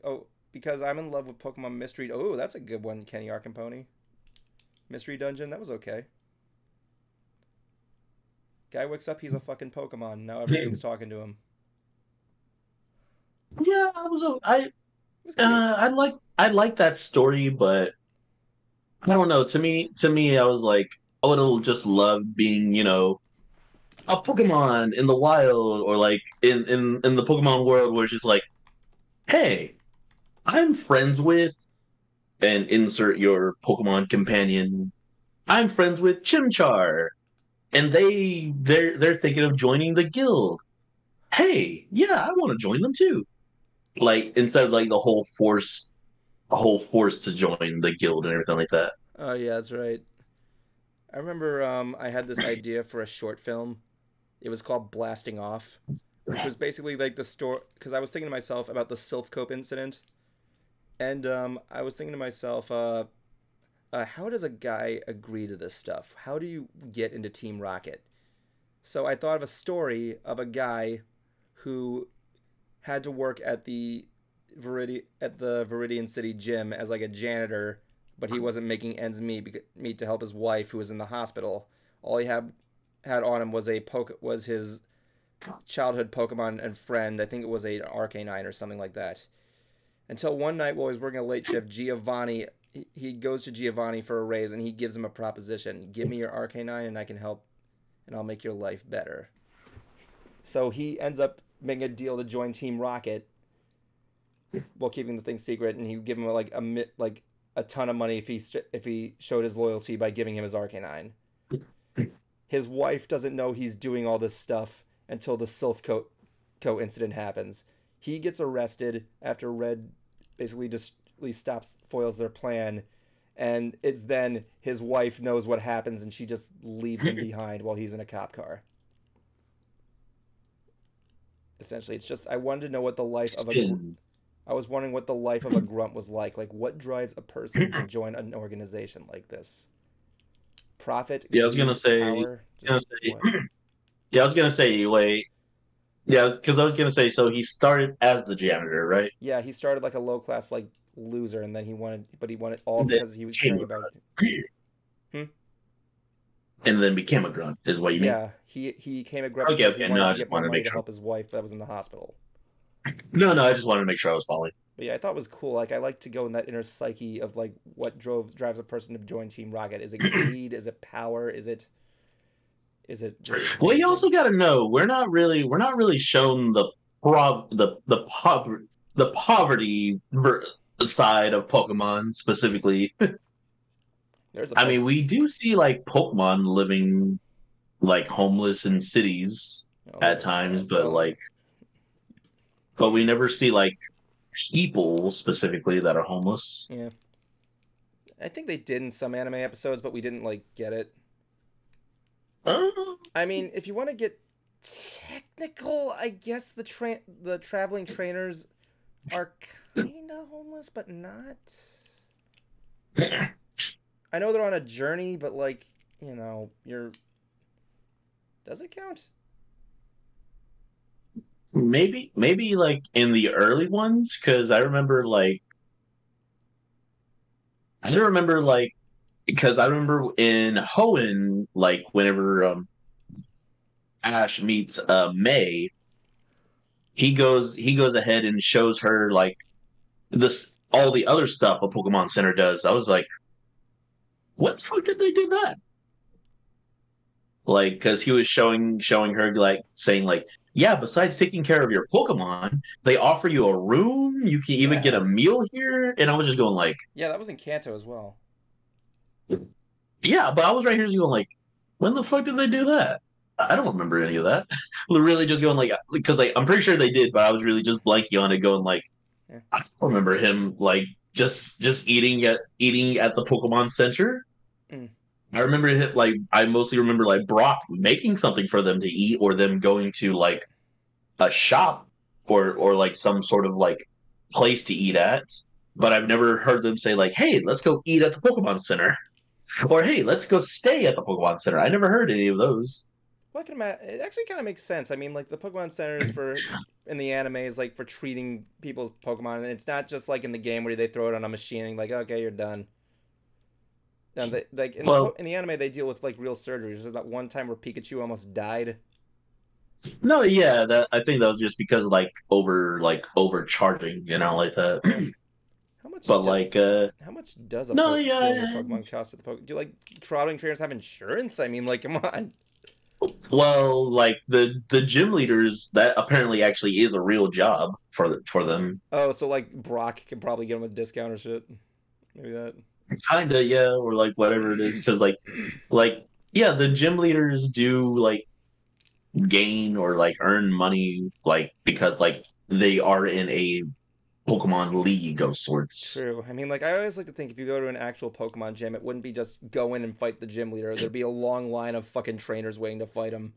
because I'm in love with Pokemon Mystery. Oh, that's a good one, Kenny Arcamponi. Mystery Dungeon, that was okay. Guy wakes up, he's a fucking Pokemon. Now everything's talking to him. Yeah, I like that story, but I don't know. To me, I was like, I would have just loved being, a Pokemon in the wild, or like in the Pokemon world, where it's just like, hey, I'm friends with, and insert your Pokemon companion. I'm friends with Chimchar, and they're thinking of joining the guild. Hey, yeah, I want to join them too. Like instead of like the whole force to join the guild and everything like that. Oh yeah, that's right. I remember I had this idea for a short film. It was called Blasting Off, which was basically like the story, because I was thinking to myself about the Silph incident, and I was thinking to myself, how does a guy agree to this stuff? How do you get into Team Rocket? So I thought of a story of a guy who had to work at the Viridian City gym as like a janitor, but he wasn't making ends meet to help his wife who was in the hospital. All he had on him was his childhood Pokemon and friend. I think it was a Arcanine or something like that. Until one night while he was working a late shift, Giovanni, he goes to Giovanni for a raise and he gives him a proposition. Give me your Arcanine and I can help, and I'll make your life better. So he ends up making a deal to join Team Rocket while keeping the thing secret, and he would give him like a ton of money if he showed his loyalty by giving him his Arcanine. His wife doesn't know he's doing all this stuff until the Silph incident happens. He gets arrested after Red basically just foils their plan, and it's then his wife knows what happens and she just leaves him behind while he's in a cop car. Essentially, it's just I wanted to know what the life of I was wondering what the life of a grunt was like. Like, what drives a person to join an organization like this? Profit? Yeah, I was gonna say. Power? Yeah, I was gonna say. Wait. Yeah, because I was gonna say. So he started as the janitor, right? Yeah, he started like a low class like loser, and then he wanted all because he was caring about. And then became a grunt, is what you mean? Yeah, he became a grunt because he wanted to get more money to help his wife that was in the hospital. No, I just wanted to make sure I was following. But yeah, I thought it was cool. Like, I like to go in that inner psyche of like what drives a person to join Team Rocket. Is it greed? Is it power? Is it just? Well, you also got to know we're not really shown the poverty side of Pokemon specifically. I mean, we do see like Pokemon living like homeless in cities at times, but but we never see like people specifically that are homeless. Yeah, I think they did in some anime episodes, but we didn't like get it. I mean, if you want to get technical, I guess the traveling trainers are kind of homeless, but not. I know they're on a journey, but like, does it count? maybe like in the early ones, because I remember like because I remember in Hoenn, like whenever Ash meets May, he goes ahead and shows her like this all the other stuff a Pokemon Center does. I was like, what the fuck did they do that? Like, because he was showing her like saying like, yeah, besides taking care of your Pokemon, they offer you a room. You can even get a meal here. And I was just going like, Yeah, that was in Kanto as well. yeah, but I was right here just going like, when the fuck did they do that? I don't remember any of that. Really just going like, because like I'm pretty sure they did, but I was really just blanking on it, going like, Yeah. I don't remember him like just eating at the Pokemon Center. Mm. I remember it like I mostly remember like Brock making something for them to eat, or them going to like a shop or like some sort of like place to eat at. But I've never heard them say like, "Hey, let's go eat at the Pokemon Center," or "Hey, let's go stay at the Pokemon Center." I never heard any of those. Well, I can imagine, it actually kind of makes sense. I mean, like the Pokemon Center is for in the anime is like for treating people's Pokemon, and it's not just like in the game where they throw it on a machine and like, okay, you're done. And they, like in the anime, they deal with like real surgeries. There's that one time where Pikachu almost died. No, yeah, that I think that was just because of like overcharging, like that. How much? But like, how much does a no, Pokemon cost at the Pokemon? Do like trotting trainers have insurance? I mean, like, come on. well, like the gym leaders, that apparently actually is a real job for them. Oh, so like Brock can probably get him a discount or shit. Maybe that. Kinda, yeah, or like whatever it is, because like yeah, the gym leaders do like gain or like earn money, like because like they are in a Pokemon league of sorts. True. I mean, like, I always like to think if you go to an actual Pokemon gym, it wouldn't be just go in and fight the gym leader. There'd be a long line of fucking trainers waiting to fight him.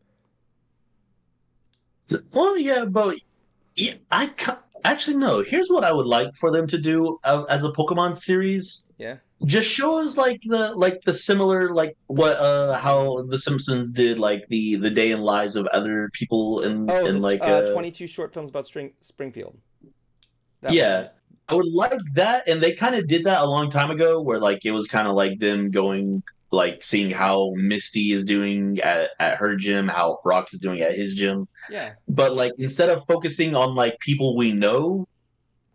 Well, yeah, but yeah, actually no. Here's what I would like for them to do as a Pokemon series. Yeah. Just show us like the similar like what how the Simpsons did like the day in lives of other people in 22 short films about Springfield. Yeah, I would like that, and they kind of did that a long time ago, where like it was kind of like them going like seeing how Misty is doing at her gym, how Brock is doing at his gym. Yeah. But like instead of focusing on like people we know,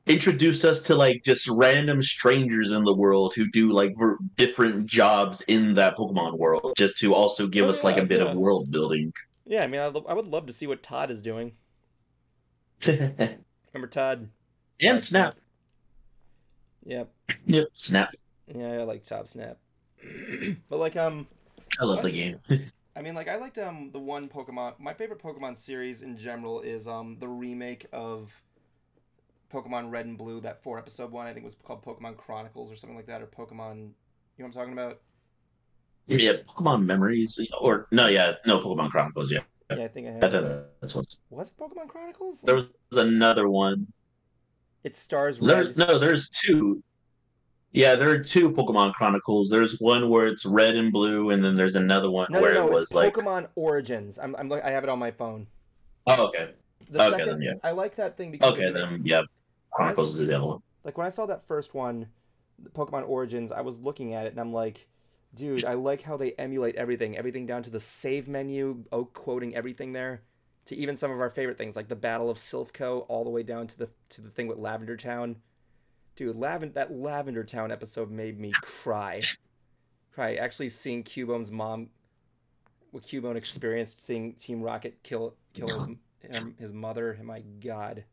introduce us to like just random strangers in the world who do like different jobs in that Pokemon world, just to also give us like a bit of world building. Yeah, I mean, I would love to see what Todd is doing. Remember Todd? And Snap. Yep. Yep. Snap. Yeah, I like Top Snap. But like I love the game. I mean, like I liked the one Pokemon. My favorite Pokemon series in general is the remake of Pokemon Red and Blue, that 4-episode one. I think it was called Pokemon Chronicles or something like that, or Pokemon. You know what I'm talking about? Yeah, Pokemon Memories, or no, Pokemon Chronicles. Yeah. Yeah, I think I have. That's what. Was it Pokemon Chronicles? There was another one. It stars Red. There's two. Yeah, there are two Pokemon Chronicles. There's one where it's Red and Blue, and then there's another one where it was it's like Pokemon Origins. I have it on my phone. Oh, okay. Then, yeah. I like that thing because Chronicles is the other one. Like when I saw that first one, Pokemon Origins, I was looking at it and I'm like, dude, I like how they emulate everything down to the save menu, quoting everything there, to even some of our favorite things like the Battle of Silphco, all the way down to the thing with Lavender Town. Dude, that Lavender Town episode made me cry. Actually seeing Cubone's mom, what Cubone experienced, seeing Team Rocket kill his mother. My God.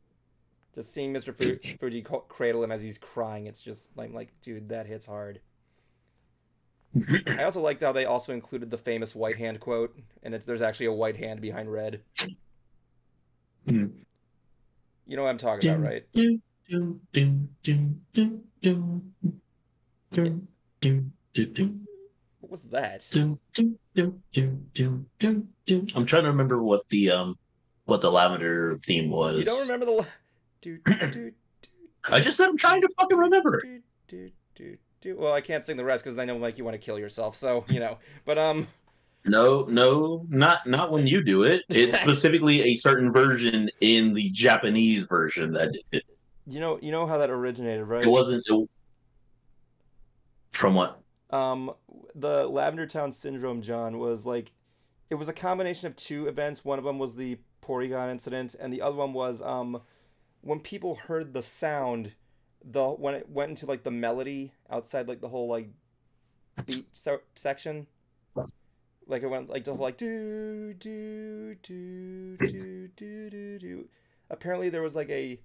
Just seeing Mr. Fuji cradle him as he's crying, it's just like, dude, that hits hard. I also liked how they also included the famous white hand quote, and there's actually a white hand behind Red. You know what I'm talking about, right? What was that? I'm trying to remember what the Lavender theme was. You don't remember the I just said I'm trying to fucking remember. Well, I can't sing the rest because I know, Mike, you want to kill yourself. So But No, not when you do it. It's specifically a certain version in the Japanese version that did it. You know how that originated, right? It wasn't from what? Um, the Lavender Town Syndrome, John, was like it was a combination of two events. One of them was the Porygon incident, and the other one was when people heard the sound, when it went into like the melody outside like the whole like beat section, like it went like the whole like do do do do do do do. Apparently there was like a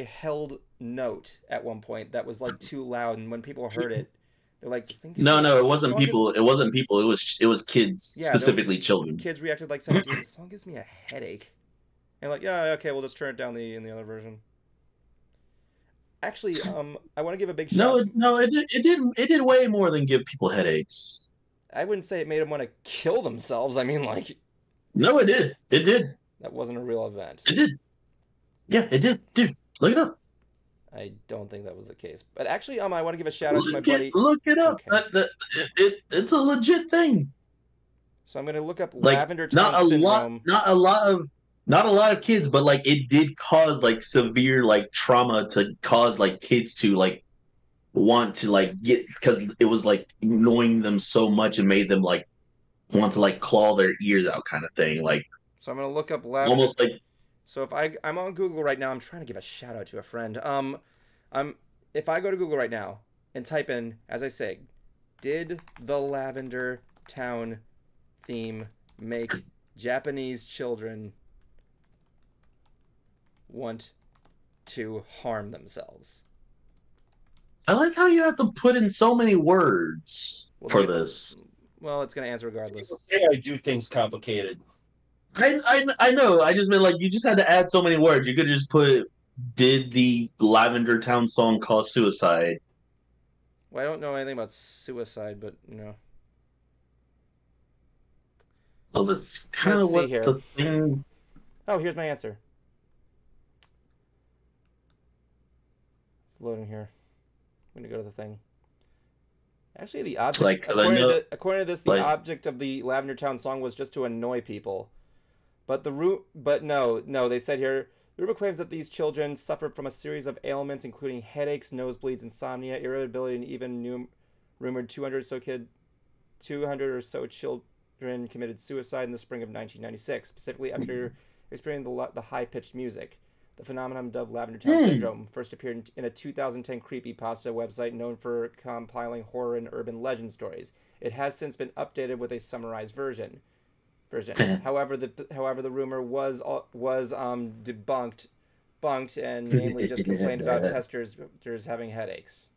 held note at one point that was like too loud, and when people heard it, they're like, "This thing gives me No, it this wasn't song gives-" people. It wasn't people. It was kids, Yeah, specifically children. kids reacted like saying, "Dude, this song gives me a headache," and like, "Yeah, okay, we'll just turn it down in the other version." Actually, I want to give a big shout. No, it did way more than give people headaches. I wouldn't say it made them want to kill themselves. I mean, like, No, it did. It did. that wasn't a real event. It did. Yeah, it did, dude. Look it up. I don't think that was the case. But actually, I want to give a shout out to my buddy. Look it up. Okay. It's a legit thing. So I'm gonna look up Like, Lavender Town Syndrome. Not a lot of kids, but like it did cause like severe like trauma to cause like kids to like want to like get, because it was like annoying them so much and made them like want to like claw their ears out kind of thing. Like So I'm gonna look up Lavender. almost like So if I'm on Google right now, I'm trying to give a shout out to a friend. If I go to Google right now and type in, as I say, did the Lavender Town theme make Japanese children want to harm themselves? I like how you have to put in so many words for this. Well, it's gonna answer regardless. Yeah, I do things complicated. I know. I just meant like you just had to add so many words. You could just put, did the Lavender Town song cause suicide? Well, I don't know anything about suicide, but you know. Well, that's kind Let's of see what here. the thing. Oh, here's my answer. It's loading here. I'm gonna go to the thing. Actually, the object, Like, according to this, the like- object of the Lavender Town song was just to annoy people. But no, they said here, the rumor claims that these children suffered from a series of ailments, including headaches, nosebleeds, insomnia, irritability, and even rumored 200 or so children committed suicide in the spring of 1996, specifically after experiencing the high-pitched music. The phenomenon dubbed Lavender Town Syndrome first appeared in a 2010 creepypasta website known for compiling horror and urban legend stories. It has since been updated with a summarized version. However, the rumor was debunked, and namely just complained about testers having headaches.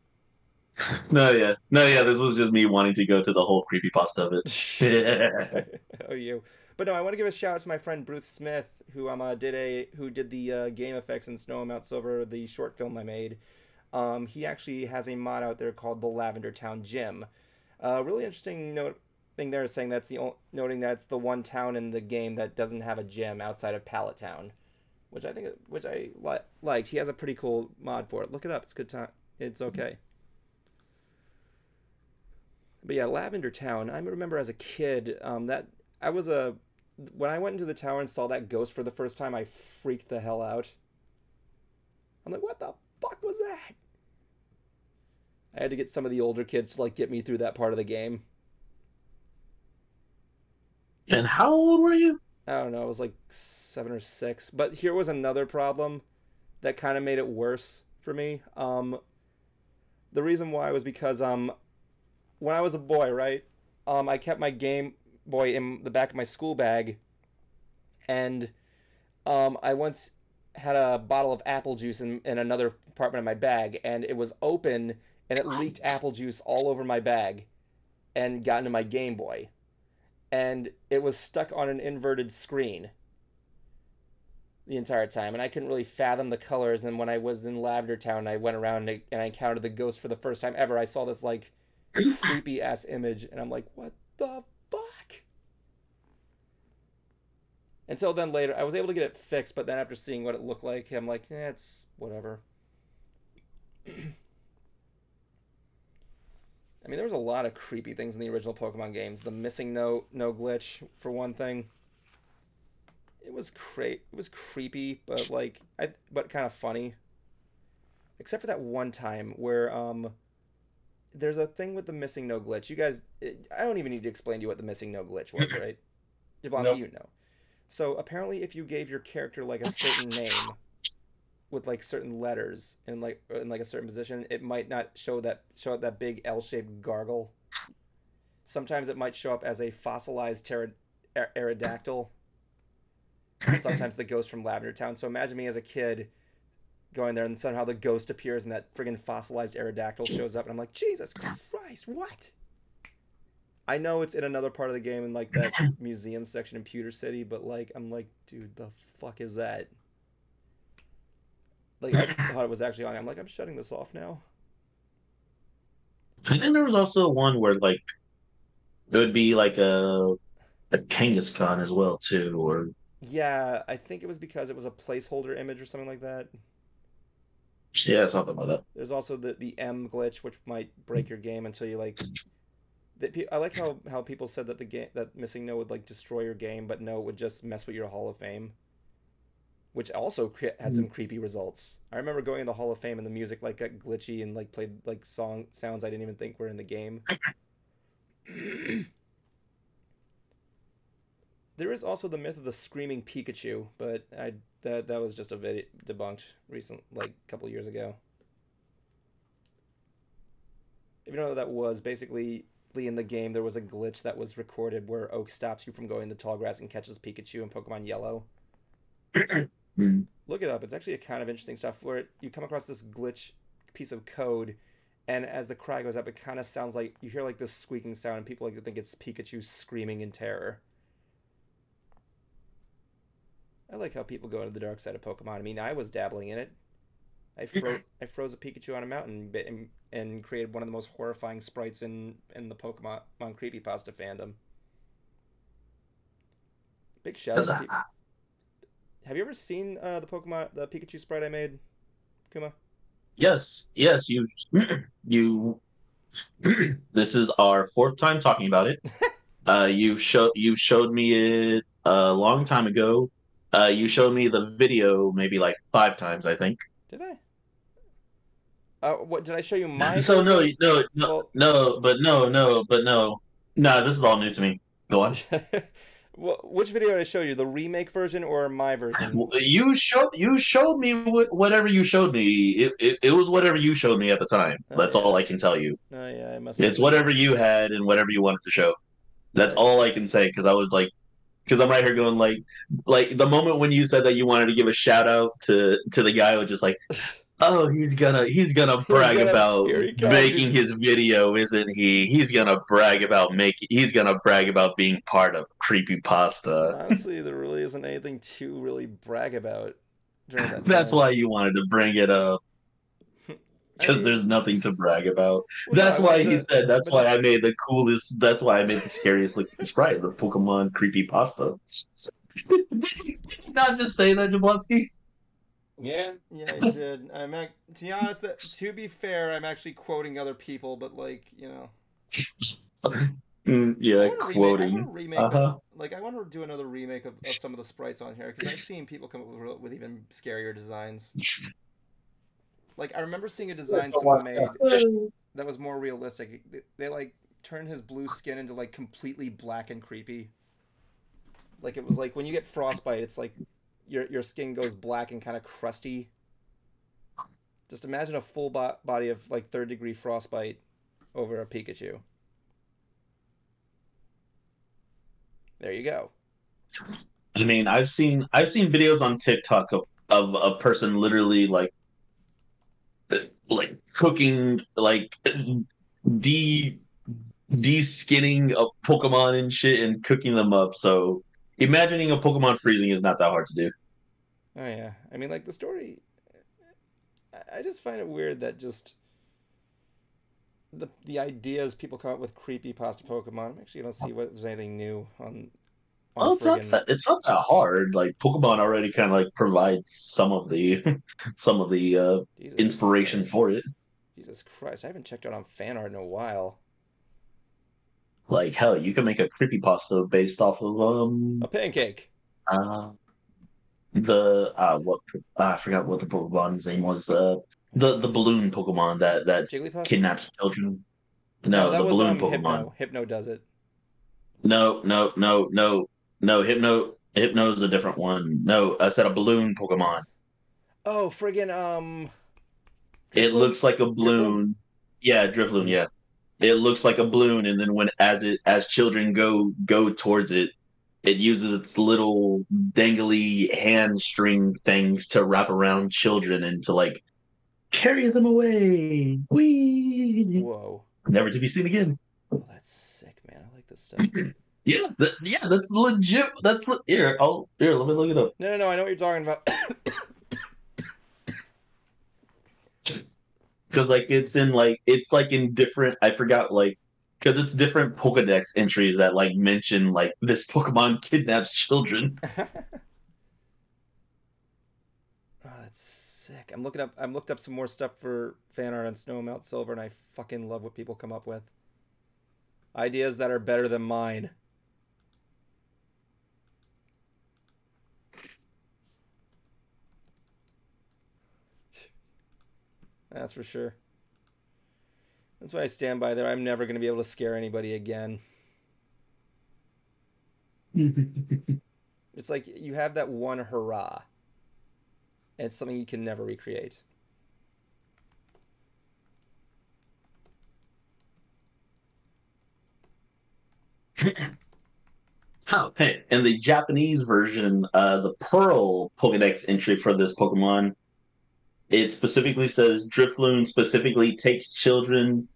No, yeah. This was just me wanting to go to the whole creepypasta of it. Oh, you. But no, I want to give a shout out to my friend Bruce Smith, who did the game effects in Snow and Mount Silver, the short film I made. He actually has a mod out there called the Lavender Town Gym. Really interesting thing there is saying noting that's the one town in the game that doesn't have a gym outside of Pallet Town, which I liked. He has a pretty cool mod for it. Look it up. It's good time. It's okay. But yeah, Lavender Town. I remember as a kid when I went into the tower and saw that ghost for the first time, I freaked the hell out. I'm like, what the fuck was that? I had to get some of the older kids to like get me through that part of the game. And how old were you? I don't know, I was like 7 or 6. But here was another problem that kind of made it worse for me. The reason why was because when I was a boy, right? I kept my Game Boy in the back of my school bag, and I once had a bottle of apple juice in another compartment of my bag, and it was open, and it leaked apple juice all over my bag and got into my Game Boy. And it was stuck on an inverted screen the entire time, and I couldn't really fathom the colors. And when I was in Lavender Town, I went around and I encountered the ghost for the first time ever. I saw this like creepy ass image, and I'm like, what the fuck? Until then, later, I was able to get it fixed, but then after seeing what it looked like, I'm like, it's whatever. I mean, there was a lot of creepy things in the original Pokemon games. The missing no glitch, for one thing. It was creepy, but like but kind of funny. Except for that one time where there's a thing with the missing no glitch. You guys, I don't even need to explain to you what the missing no glitch was, right? Jablonski, Nope. you know. So apparently, if you gave your character like a certain name with like certain letters in like a certain position, it might not show up that big L-shaped gargle. Sometimes it might show up as a fossilized Aerodactyl. Sometimes the ghost from Lavender Town. So imagine me as a kid going there, and somehow the ghost appears, and that friggin' fossilized Aerodactyl shows up, and I'm like, Jesus Christ, what? I know it's in another part of the game in like that museum section in Pewter City, but like, I'm like, dude, the fuck is that? Like, I thought it was actually on. I'm like, I'm shutting this off now. I think there was also one where like there would be like a Kangaskhan as well too, or Yeah, I think it was because it was a placeholder image or something like that. yeah, something like that. There's also the M glitch, which might break your game until you like. I like how people said that the game that missing no would like destroy your game, but no, it would just mess with your Hall of Fame. Which also had some creepy results. I remember going in the Hall of Fame and the music like got glitchy and like played like sounds I didn't even think were in the game. There is also the myth of the screaming Pikachu, but that was just a video debunked like a couple years ago. If you know what that was, basically in the game there was a glitch that was recorded where Oak stops you from going to tall grass and catches Pikachu in Pokemon Yellow. Look it up. It's actually a kind of interesting stuff where you come across this glitch piece of code, and as the cry goes up, it kind of sounds like you hear like this squeaking sound, and people like to think it's Pikachu screaming in terror. I like how people go to the dark side of Pokemon. I mean, I was dabbling in it. I froze a Pikachu on a mountain and created one of the most horrifying sprites in the Pokemon creepypasta fandom. Big shout out to people. Have you ever seen the Pikachu sprite I made, Kuma? Yes, you. This is our fourth time talking about it. You showed me it a long time ago. You showed me the video maybe like 5 times, I think. Did I? What did I show you? My so version? no. Nah, this is all new to me. Go on. Well, which video did I show you? The remake version or my version? You showed me whatever you showed me. It was whatever you showed me at the time. That's all I can tell you. Oh yeah, I must. It's whatever you had and whatever you wanted to show. That's all I can say because I was like, because I'm right here going like the moment when you said that you wanted to give a shout out to the guy, I was just like, oh, he's gonna brag about making his video, isn't he? He's gonna brag about being part of creepypasta. Honestly, there really isn't anything to really brag about during that time. That's why you wanted to bring it up. Because there's nothing to brag about. Well, that's why he said. That's why I made the coolest. That's why I made the scariest looking sprite, the Pokemon creepypasta. Not just say that, Jablonski. Yeah. Yeah, I did. To be honest, to be fair, I'm actually quoting other people, but like, you know. Yeah, quoting. I want to remake like I want to do another remake of some of the sprites on here because I've seen people come up with even scarier designs. Like I remember seeing a design someone made that was more realistic. They like turned his blue skin into like completely black and creepy. Like it was like when you get frostbite, it's like your skin goes black and kind of crusty. Just imagine a full body of like 3rd degree frostbite over a Pikachu. There you go. I mean, I've seen videos on TikTok of a person literally like cooking like de-skinning a Pokemon and shit and cooking them up. So imagining a Pokemon freezing is not that hard to do. Oh yeah, I mean like the story. I just find it weird that just the ideas people come up with creepypasta Pokemon. I'm actually gonna see what there's anything new on. Well, it's not that hard. Like Pokemon already kind of like provides some of the inspiration for it. Jesus Christ, I haven't checked out on fan art in a while. Like hell, you can make a creepypasta based off of A pancake. What I forgot what the Pokemon's name was. The balloon Pokemon that Jigglypuff? kidnaps children. No, No, that the was balloon Pokemon. Hypno. Hypno does it. No. Hypno's a different one. No, I said a balloon Pokemon. Oh, friggin' It Drifloon? looks like a Drifloon? balloon. Yeah, Drifloon. Yeah, it looks like a balloon, and then as children go towards it, it uses its little dangly hand string things to wrap around children and to like carry them away. Whee! Whoa. Never to be seen again. Oh, that's sick, man. I like this stuff. Yeah, that's legit. Here. Let me look it up. No, I know what you're talking about. Because like it's in different. I forgot like because it's different Pokedex entries that like mention like this Pokemon kidnaps children. Oh, that's sick. I looked up some more stuff for fan art on Snow and Mount Silver, and I fucking love what people come up with. Ideas that are better than mine. That's for sure. That's why I stand by there. I'm never going to be able to scare anybody again. It's like you have that one hurrah. And it's something you can never recreate. Oh, hey, in the Japanese version, the Pearl Pokedex entry for this Pokemon, it specifically says Drifloon specifically takes children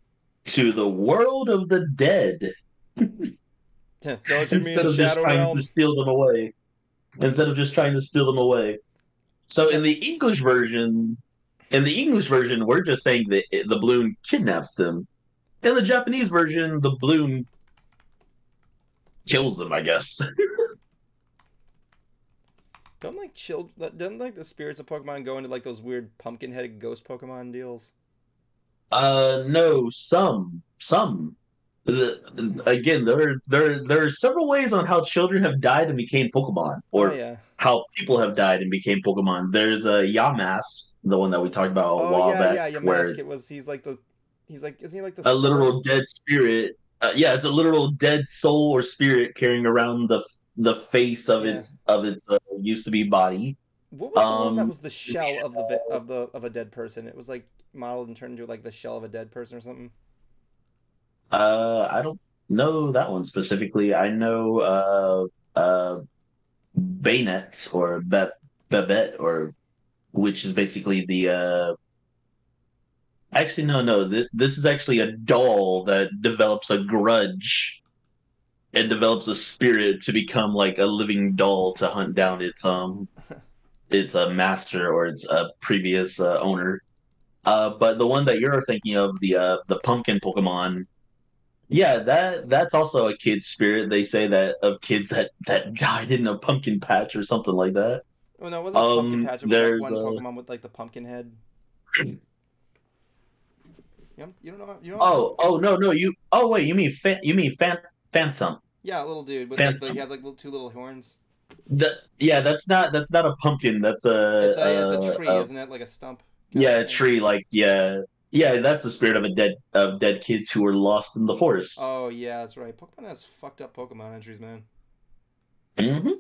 to the world of the dead. Don't you mean Instead of just Shadow trying Realm? to steal them away. So in the English version, we're just saying that the balloon kidnaps them. In the Japanese version, the balloon kills them, I guess. Don't like the spirits of Pokemon go into like those weird pumpkin-headed ghost Pokemon deals? No, some. Again, there are several ways on how children have died and became Pokemon, or Oh yeah. how people have died and became Pokemon. There's a Yamask, the one that we talked about a while back, where Yamask. Isn't he like the a summer? literal dead spirit. Yeah, it's a literal dead soul or spirit carrying around the face of its used to be body. What was the one that was the shell of a dead person? It was like modeled and turned into like the shell of a dead person or something. I don't know that one specifically. I know Bayonet or Babette, or which is basically the actually no this is actually a doll that develops a grudge and develops a spirit to become like a living doll to hunt down its master or its previous owner. But the one that you're thinking of, the pumpkin Pokemon, yeah, that's also a kid's spirit. They say that of kids that died in a pumpkin patch or something like that. Oh no, it wasn't a pumpkin patch. It was there's that one Pokemon with like the pumpkin head. You don't know. No, wait, you mean Phantom? Yeah, a little dude with he has like two little horns. That's not a pumpkin. That's it's a tree, isn't it? Like a stump. Yeah, a tree. Like yeah, that's the spirit of dead kids who were lost in the forest. Oh yeah, that's right. Pokemon has fucked up Pokemon entries, man. Mm-hmm.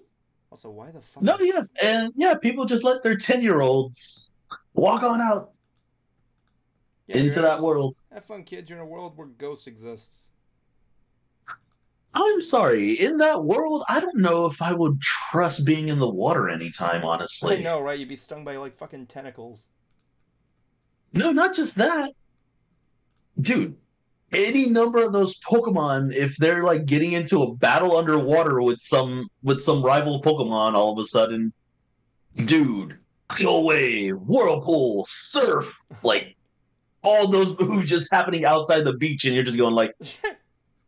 Also, why the fuck? No, yeah, and yeah, people just let their 10-year-olds walk on out into that world. Have fun, kids. You're in a world where ghosts exists. I'm sorry. In that world, I don't know if I would trust being in the water anytime, honestly. I know, right? You'd be stung by like fucking tentacles. No, not just that. Dude, any number of those Pokemon, if they're like getting into a battle underwater with some rival Pokemon all of a sudden, dude, go away, whirlpool, surf, like all those moves just happening outside the beach, and you're just going like,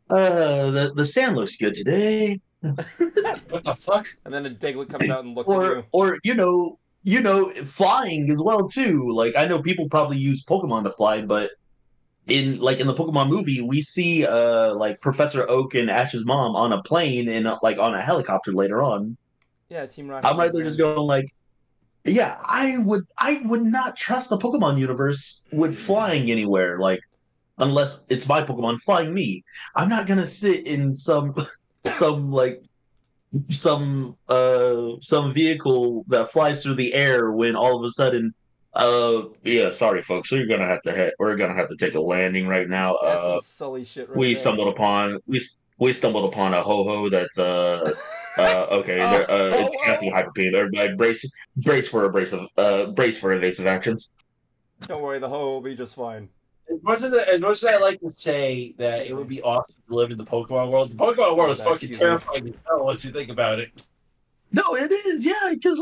the sand looks good today. What the fuck? And then a Diglett comes out and looks at you. Or flying as well too. Like I know people probably use Pokemon to fly, but in the Pokemon movie, we see like Professor Oak and Ash's mom on a plane and like on a helicopter later on. Yeah, Team Rocket I'm right was there just going like, yeah, I would not trust the Pokemon universe with flying anywhere, like unless it's my Pokemon flying me. I'm not gonna sit in some like some vehicle that flies through the air when all of a sudden yeah, sorry folks, we're gonna have to take a landing right now. That's some Sully shit right We there. stumbled upon we stumbled upon a ho-ho that's okay, it's casting hyper beam. Everybody brace for evasive actions. Don't worry, the hoe will be just fine. As much as I like to say that it would be awesome to live in the Pokemon world, the Pokemon world is fucking terrifying as hell once you think about it. No, it is, yeah, because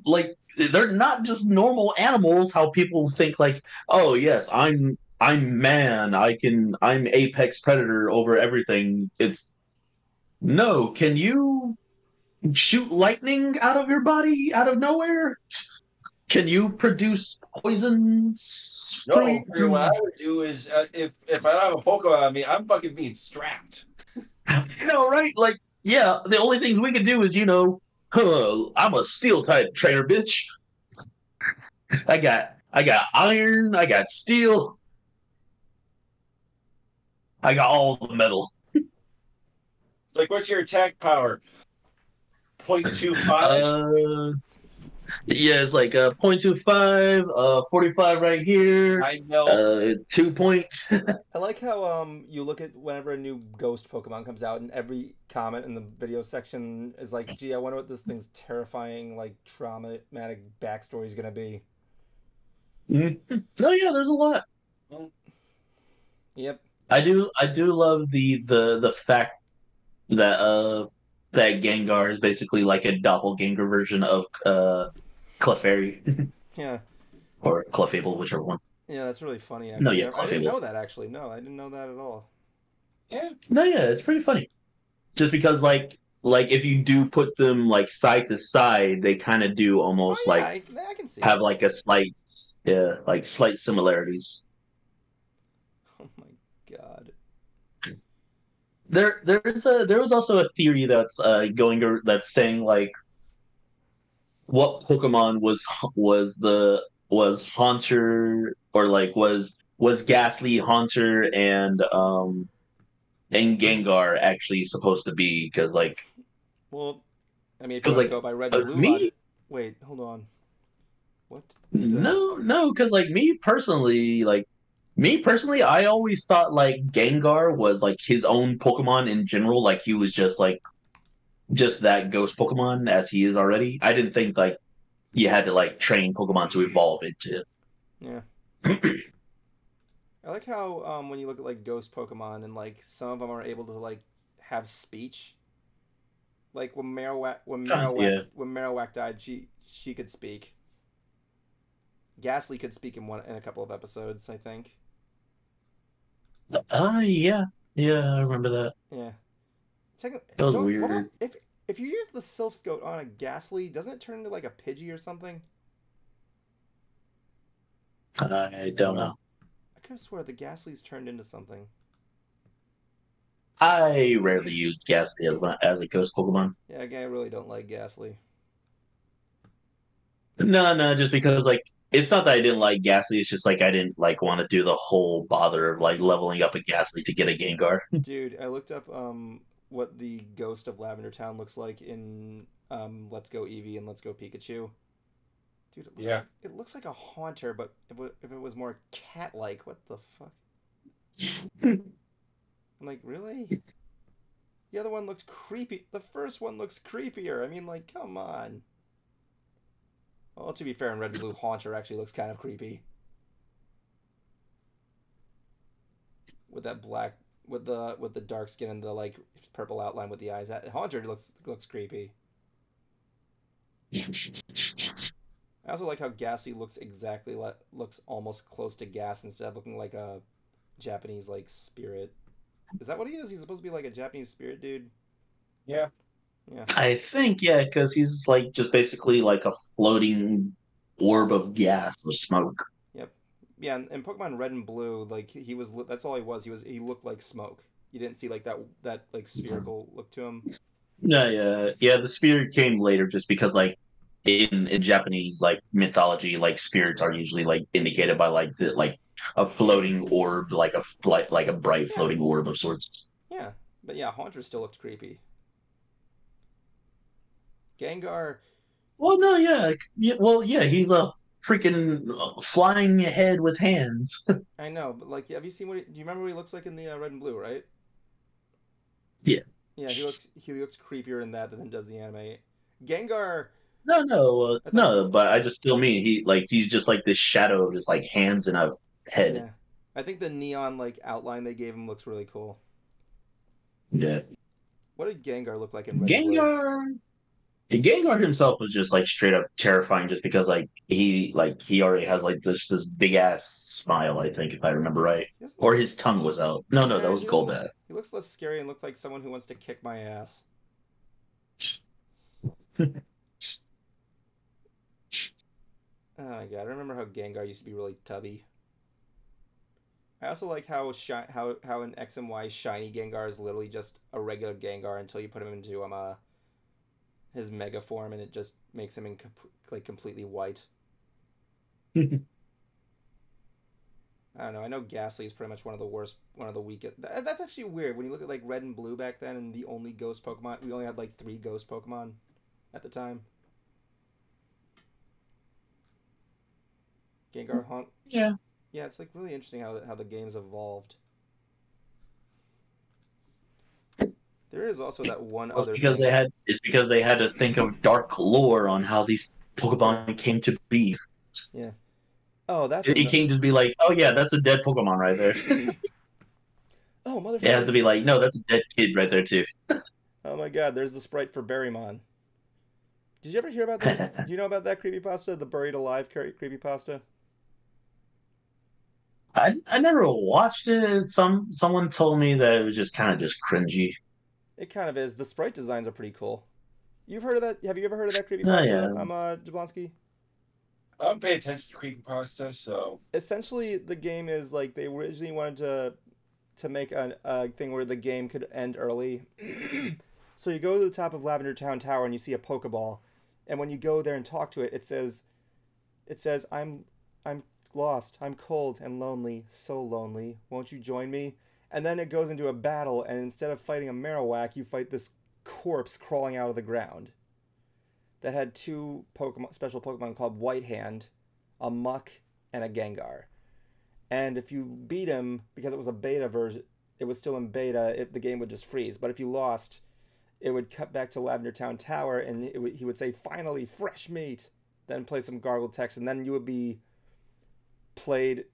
like they're not just normal animals. How people think like, oh yes, I'm man. I'm apex predator over everything. It's no. Can you shoot lightning out of your body out of nowhere? Can you produce poisons No, what I would do is if I don't have a Pokemon on me, I'm fucking being strapped. You know, right? Like, yeah, the only things we can do is, I'm a steel type trainer, bitch. I got iron, I got steel, I got all the metal. Like, what's your attack power? 0.25? Yeah, it's like 0.25, 45 right here. I know. 2 point. I like how you look at whenever a new ghost Pokemon comes out, and every comment in the video section is like, "Gee, I wonder what this thing's terrifying, like traumatic backstory is gonna be." Oh yeah, there's a lot. Yep. I do love the fact that that Gengar is basically like a doppelganger version of Clefairy. Yeah. Or Clefable, whichever one. Yeah, that's really funny. Actually, No, yeah, I didn't Clefable. know that. Actually, no, I didn't know that at all. Yeah. No, yeah, it's pretty funny. Just because like if you do put them like side to side, they kind of do almost Oh, yeah, like I can see have it. like a slight similarities. Oh my god. There was also a theory that's that's saying like what Pokemon was Haunter or like was Ghastly, Haunter, and Gengar actually supposed to be because like Well, I mean, if you want to go by Red and Blue me wait, hold on. What? no because like me personally I always thought like Gengar was like his own Pokemon in general, like he was just that ghost Pokemon as he is already. I didn't think like you had to like train Pokemon to evolve into. Yeah. I like how when you look at like ghost Pokemon and like some of them are able to like have speech. Like when Marowak died, she could speak. Ghastly could speak in a couple of episodes, I think. Yeah, I remember that. Yeah. That was weird. If you use the Sylph Goat on a Ghastly, doesn't it turn into like a Pidgey or something? I don't know. I could have swore the Ghastly's turned into something. I rarely use Ghastly as a ghost Pokemon. Yeah, again, I really don't like Ghastly. No, just because like it's not that I didn't like Ghastly. It's just like I didn't like want to do the whole bother of like leveling up a Ghastly to get a Gengar. Dude, I looked up what the ghost of Lavender Town looks like in Let's Go Eevee and Let's Go Pikachu. Dude, it looks like a Haunter, but if it was more cat-like, what the fuck? I'm like, really? The other one looked creepy. The first one looks creepier. I mean, like, come on. Well, to be fair, in Red and Blue, Haunter actually looks kind of creepy. With that black, with the dark skin and the like purple outline with the eyes. That Haunter looks creepy. I also like how Ghastly looks looks almost close to Gas instead of looking like a Japanese like spirit. Is that what he is? He's supposed to be like a Japanese spirit dude? Yeah. Yeah. I think, yeah, because he's like just basically like a floating orb of gas or smoke. Yep. Yeah, in Pokemon Red and Blue, like he was that's all he was. He looked like smoke. You didn't see like that like spherical look to him. Yeah. The spirit came later, just because like in Japanese like mythology, like spirits are usually like indicated by like a floating orb, like a bright Yeah, floating orb of sorts. yeah, but yeah, Haunter still looked creepy. Gengar, Well, no, yeah, he's a freaking flying head with hands. I know, but like, have you seen do you remember what he looks like in the Red and Blue, right? Yeah. Yeah, he looks creepier in that than does the anime. Gengar, I thought, No, but I just still mean he's just like this shadow of just like hands and a head. yeah, I think the neon like outline they gave him looks really cool. Yeah. What did Gengar look like in Red and Blue? Gengar himself was just like straight up terrifying, just because he already has like this big ass smile, I think, if I remember right. He doesn't Or look, his tongue was out. No, that nah, was Golbat. he looks less scary and looks like someone who wants to kick my ass. Oh my god, I remember how Gengar used to be really tubby. I also like how in X and Y shiny Gengar is literally just a regular Gengar until you put him into his mega form and it just makes him like completely white. I don't know. I know Ghastly is pretty much one of the worst, one of the weakest. That's actually weird when you look at like Red and Blue back then, and the only ghost Pokemon. We only had like 3 ghost Pokemon at the time. Gengar Haunt. Yeah. Yeah, it's like really interesting how the game's evolved. There is also that one Well, other thing. it's because they had to think of dark lore on how these Pokemon came to be. Yeah. Oh, that's It can't just be like, oh yeah, that's a dead Pokemon right there. Oh, motherfucker. It has to be like, no, that's a dead kid right there too. Oh my god, there's the sprite for Berrymon. Did you ever hear about that? Do you know about that creepypasta? The Buried Alive creepypasta? I never watched it. Someone told me that it was just kind of just cringy. It kind of is. The sprite designs are pretty cool. You've heard of that? Have you ever heard of that Oh creepypasta? yeah. Jablonski? I don't pay attention to creepypasta, so Essentially, the game is like they originally wanted to make a thing where the game could end early. So you go to the top of Lavender Town Tower and you see a Pokeball, and when you go there and talk to it, it says, I'm lost, I'm cold and lonely, so lonely. Won't you join me?" And then it goes into a battle, and instead of fighting a Marowak, you fight this corpse crawling out of the ground that had 2 special Pokemon called White Hand, a Muck, and a Gengar. And if you beat him, because it was a beta version, it was still in beta, the game would just freeze. But if you lost, it would cut back to Lavender Town Tower, and he would say, "Finally, fresh meat," then play some gargled text, and then you would be played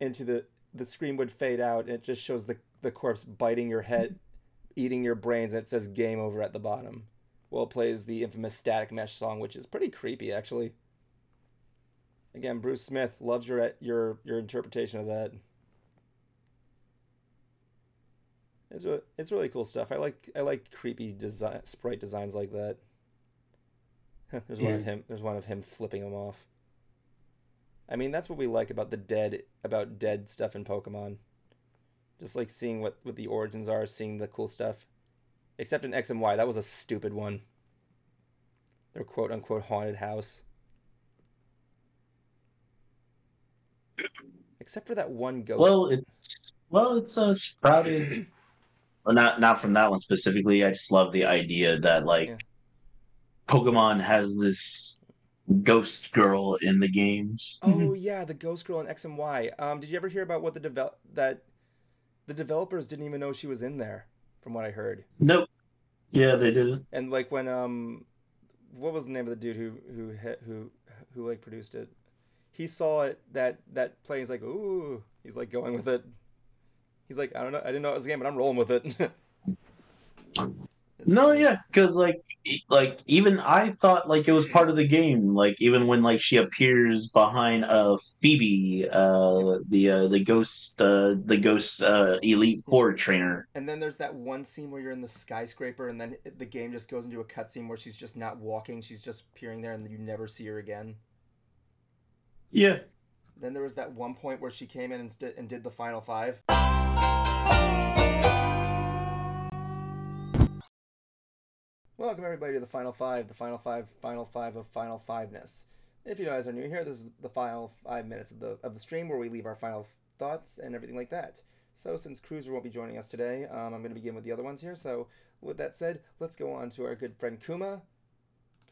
into the screen would fade out, and it just shows the corpse biting your head, eating your brains, and it says "game over" at the bottom. Well, it plays the infamous Static Mesh song, which is pretty creepy, actually. Again, Bruce Smith loves your interpretation of that. It's really cool stuff. I like creepy sprite designs like that. There's one of him. There's one of him flipping him off. I mean, that's what we like about dead stuff in Pokemon. Just like seeing what the origins are, seeing the cool stuff. Except in X and Y, that was a stupid one. Their quote unquote haunted house. Except for that one ghost. It's sprouted. Well, not from that one specifically. I just love the idea that like Pokemon has this ghost girl in the games. Oh yeah, the ghost girl in X and Y. Did you ever hear about what the developers didn't even know she was in there, from what I heard. Nope. Yeah, they didn't. And like when what was the name of the dude who like produced it? He saw it that play. He's like, ooh. He's like going with it. He's like, I don't know. I didn't know it was a game, but I'm rolling with it. No, yeah, because like even I thought like it was part of the game. Like even when like she appears behind Phoebe, the ghost Elite Four trainer. And then there's that one scene where you're in the skyscraper, and then the game just goes into a cutscene where she's just not walking; she's just appearing there, and you never see her again. Yeah. Then there was that one point where she came in and did the final five. Welcome everybody to the final five of final fiveness. If you guys are new here, this is the final 5 minutes of the stream where we leave our final thoughts and everything like that. So since Cruiser won't be joining us today, I'm going to begin with the other ones here. So with that said, let's go on to our good friend Kuma.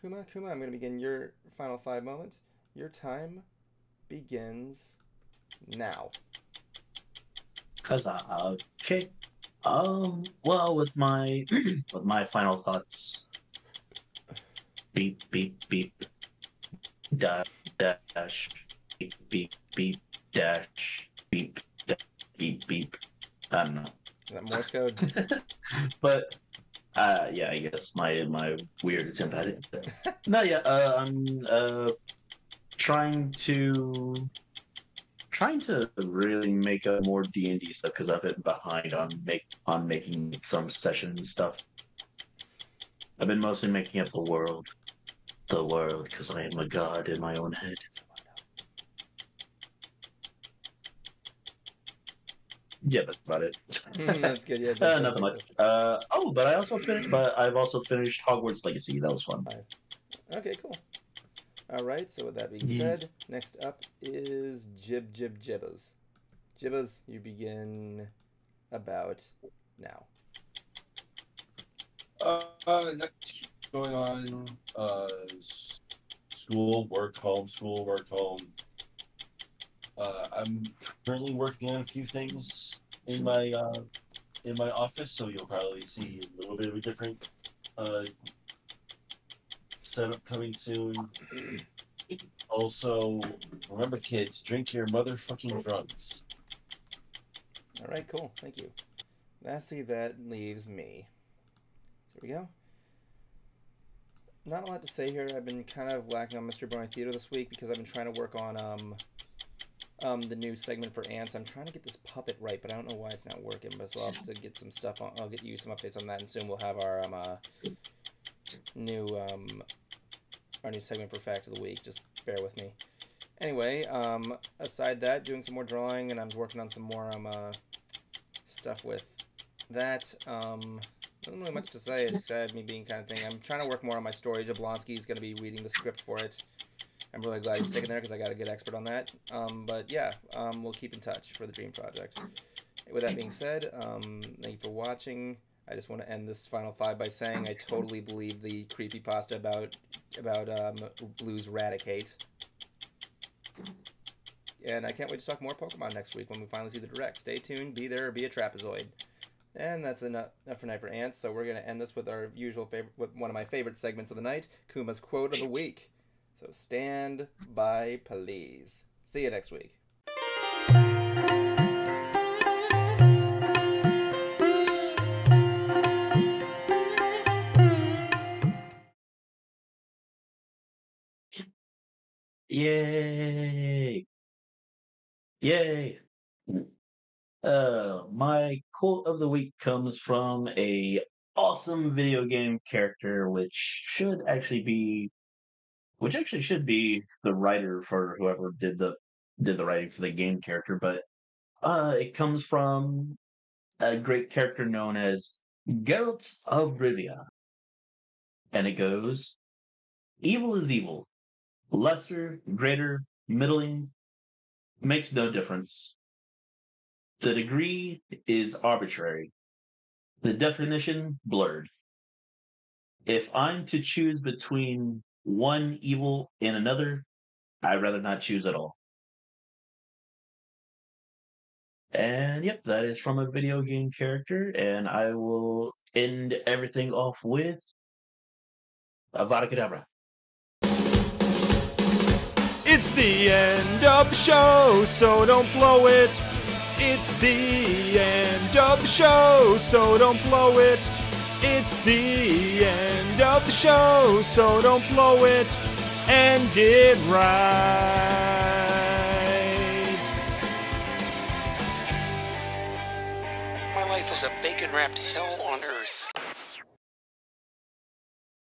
Kuma, I'm going to begin your final 5 moment. Your time begins now. Okay. Well, with my with my final thoughts. Beep beep beep. Dash dash beep beep beep dash beep dash, beep beep. I don't know. Is that Morse code? But yeah, I guess my weird attempt at it. No, yeah, I'm trying to really make up more D&D stuff because I've been behind on making some session stuff. I've been mostly making up the world because I am a god in my own head. Yeah, that's about it. That's good. Yeah, nothing much. But I've also finished Hogwarts Legacy. That was fun. Okay, cool. All right. So with that being said, next up is Jibbas. Jibbas, you begin about now. Next going on. School, work, home. School, work, home. I'm currently working on a few things in my office, so you'll probably see a little bit of a different setup coming soon. Also, remember, kids, drink your motherfucking drugs. All right, cool. Thank you. Lastly, that leaves me. There we go. Not a lot to say here. I've been kind of lacking on Mr. Brony Theater this week because I've been trying to work on the new segment for Ants. I'm trying to get this puppet right, but I don't know why it's not working. But so I'll have to get some stuff on. I'll get you some updates on that, and soon we'll have our new segment for Fact of the Week. Just bear with me. Anyway, aside that, doing some more drawing, and I'm working on some more stuff with that. Not really much to say. It's sad me being kind of thing. I'm trying to work more on my story. Jablonski's going to be reading the script for it. I'm really glad he's sticking there because I got a good expert on that. But yeah, we'll keep in touch for the Dream Project. With that being said, thank you for watching. I just want to end this final 5 by saying I totally believe the creepypasta about Blue's Raticate. And I can't wait to talk more Pokemon next week when we finally see the Direct. Stay tuned, be there, or be a trapezoid. And that's enough for Night for Ants, so we're going to end this with our usual with one of my favorite segments of the night, Kuma's Quote of the Week. So stand by, please. See you next week. Yay! Yay! My quote of the week comes from a awesome video game character, which actually should be the writer for whoever did the writing for the game character, but it comes from a great character known as Geralt of Rivia. And it goes, evil is evil. Lesser, greater, middling, makes no difference. The degree is arbitrary. The definition blurred. If I'm to choose between one evil and another, I'd rather not choose at all. And yep, that is from a video game character, and I will end everything off with Avada Kedavra. It's the end of the show, so don't blow it. It's the end of the show, so don't blow it. It's the end of the show, so don't blow it. End it right. My life is a bacon-wrapped hell on earth.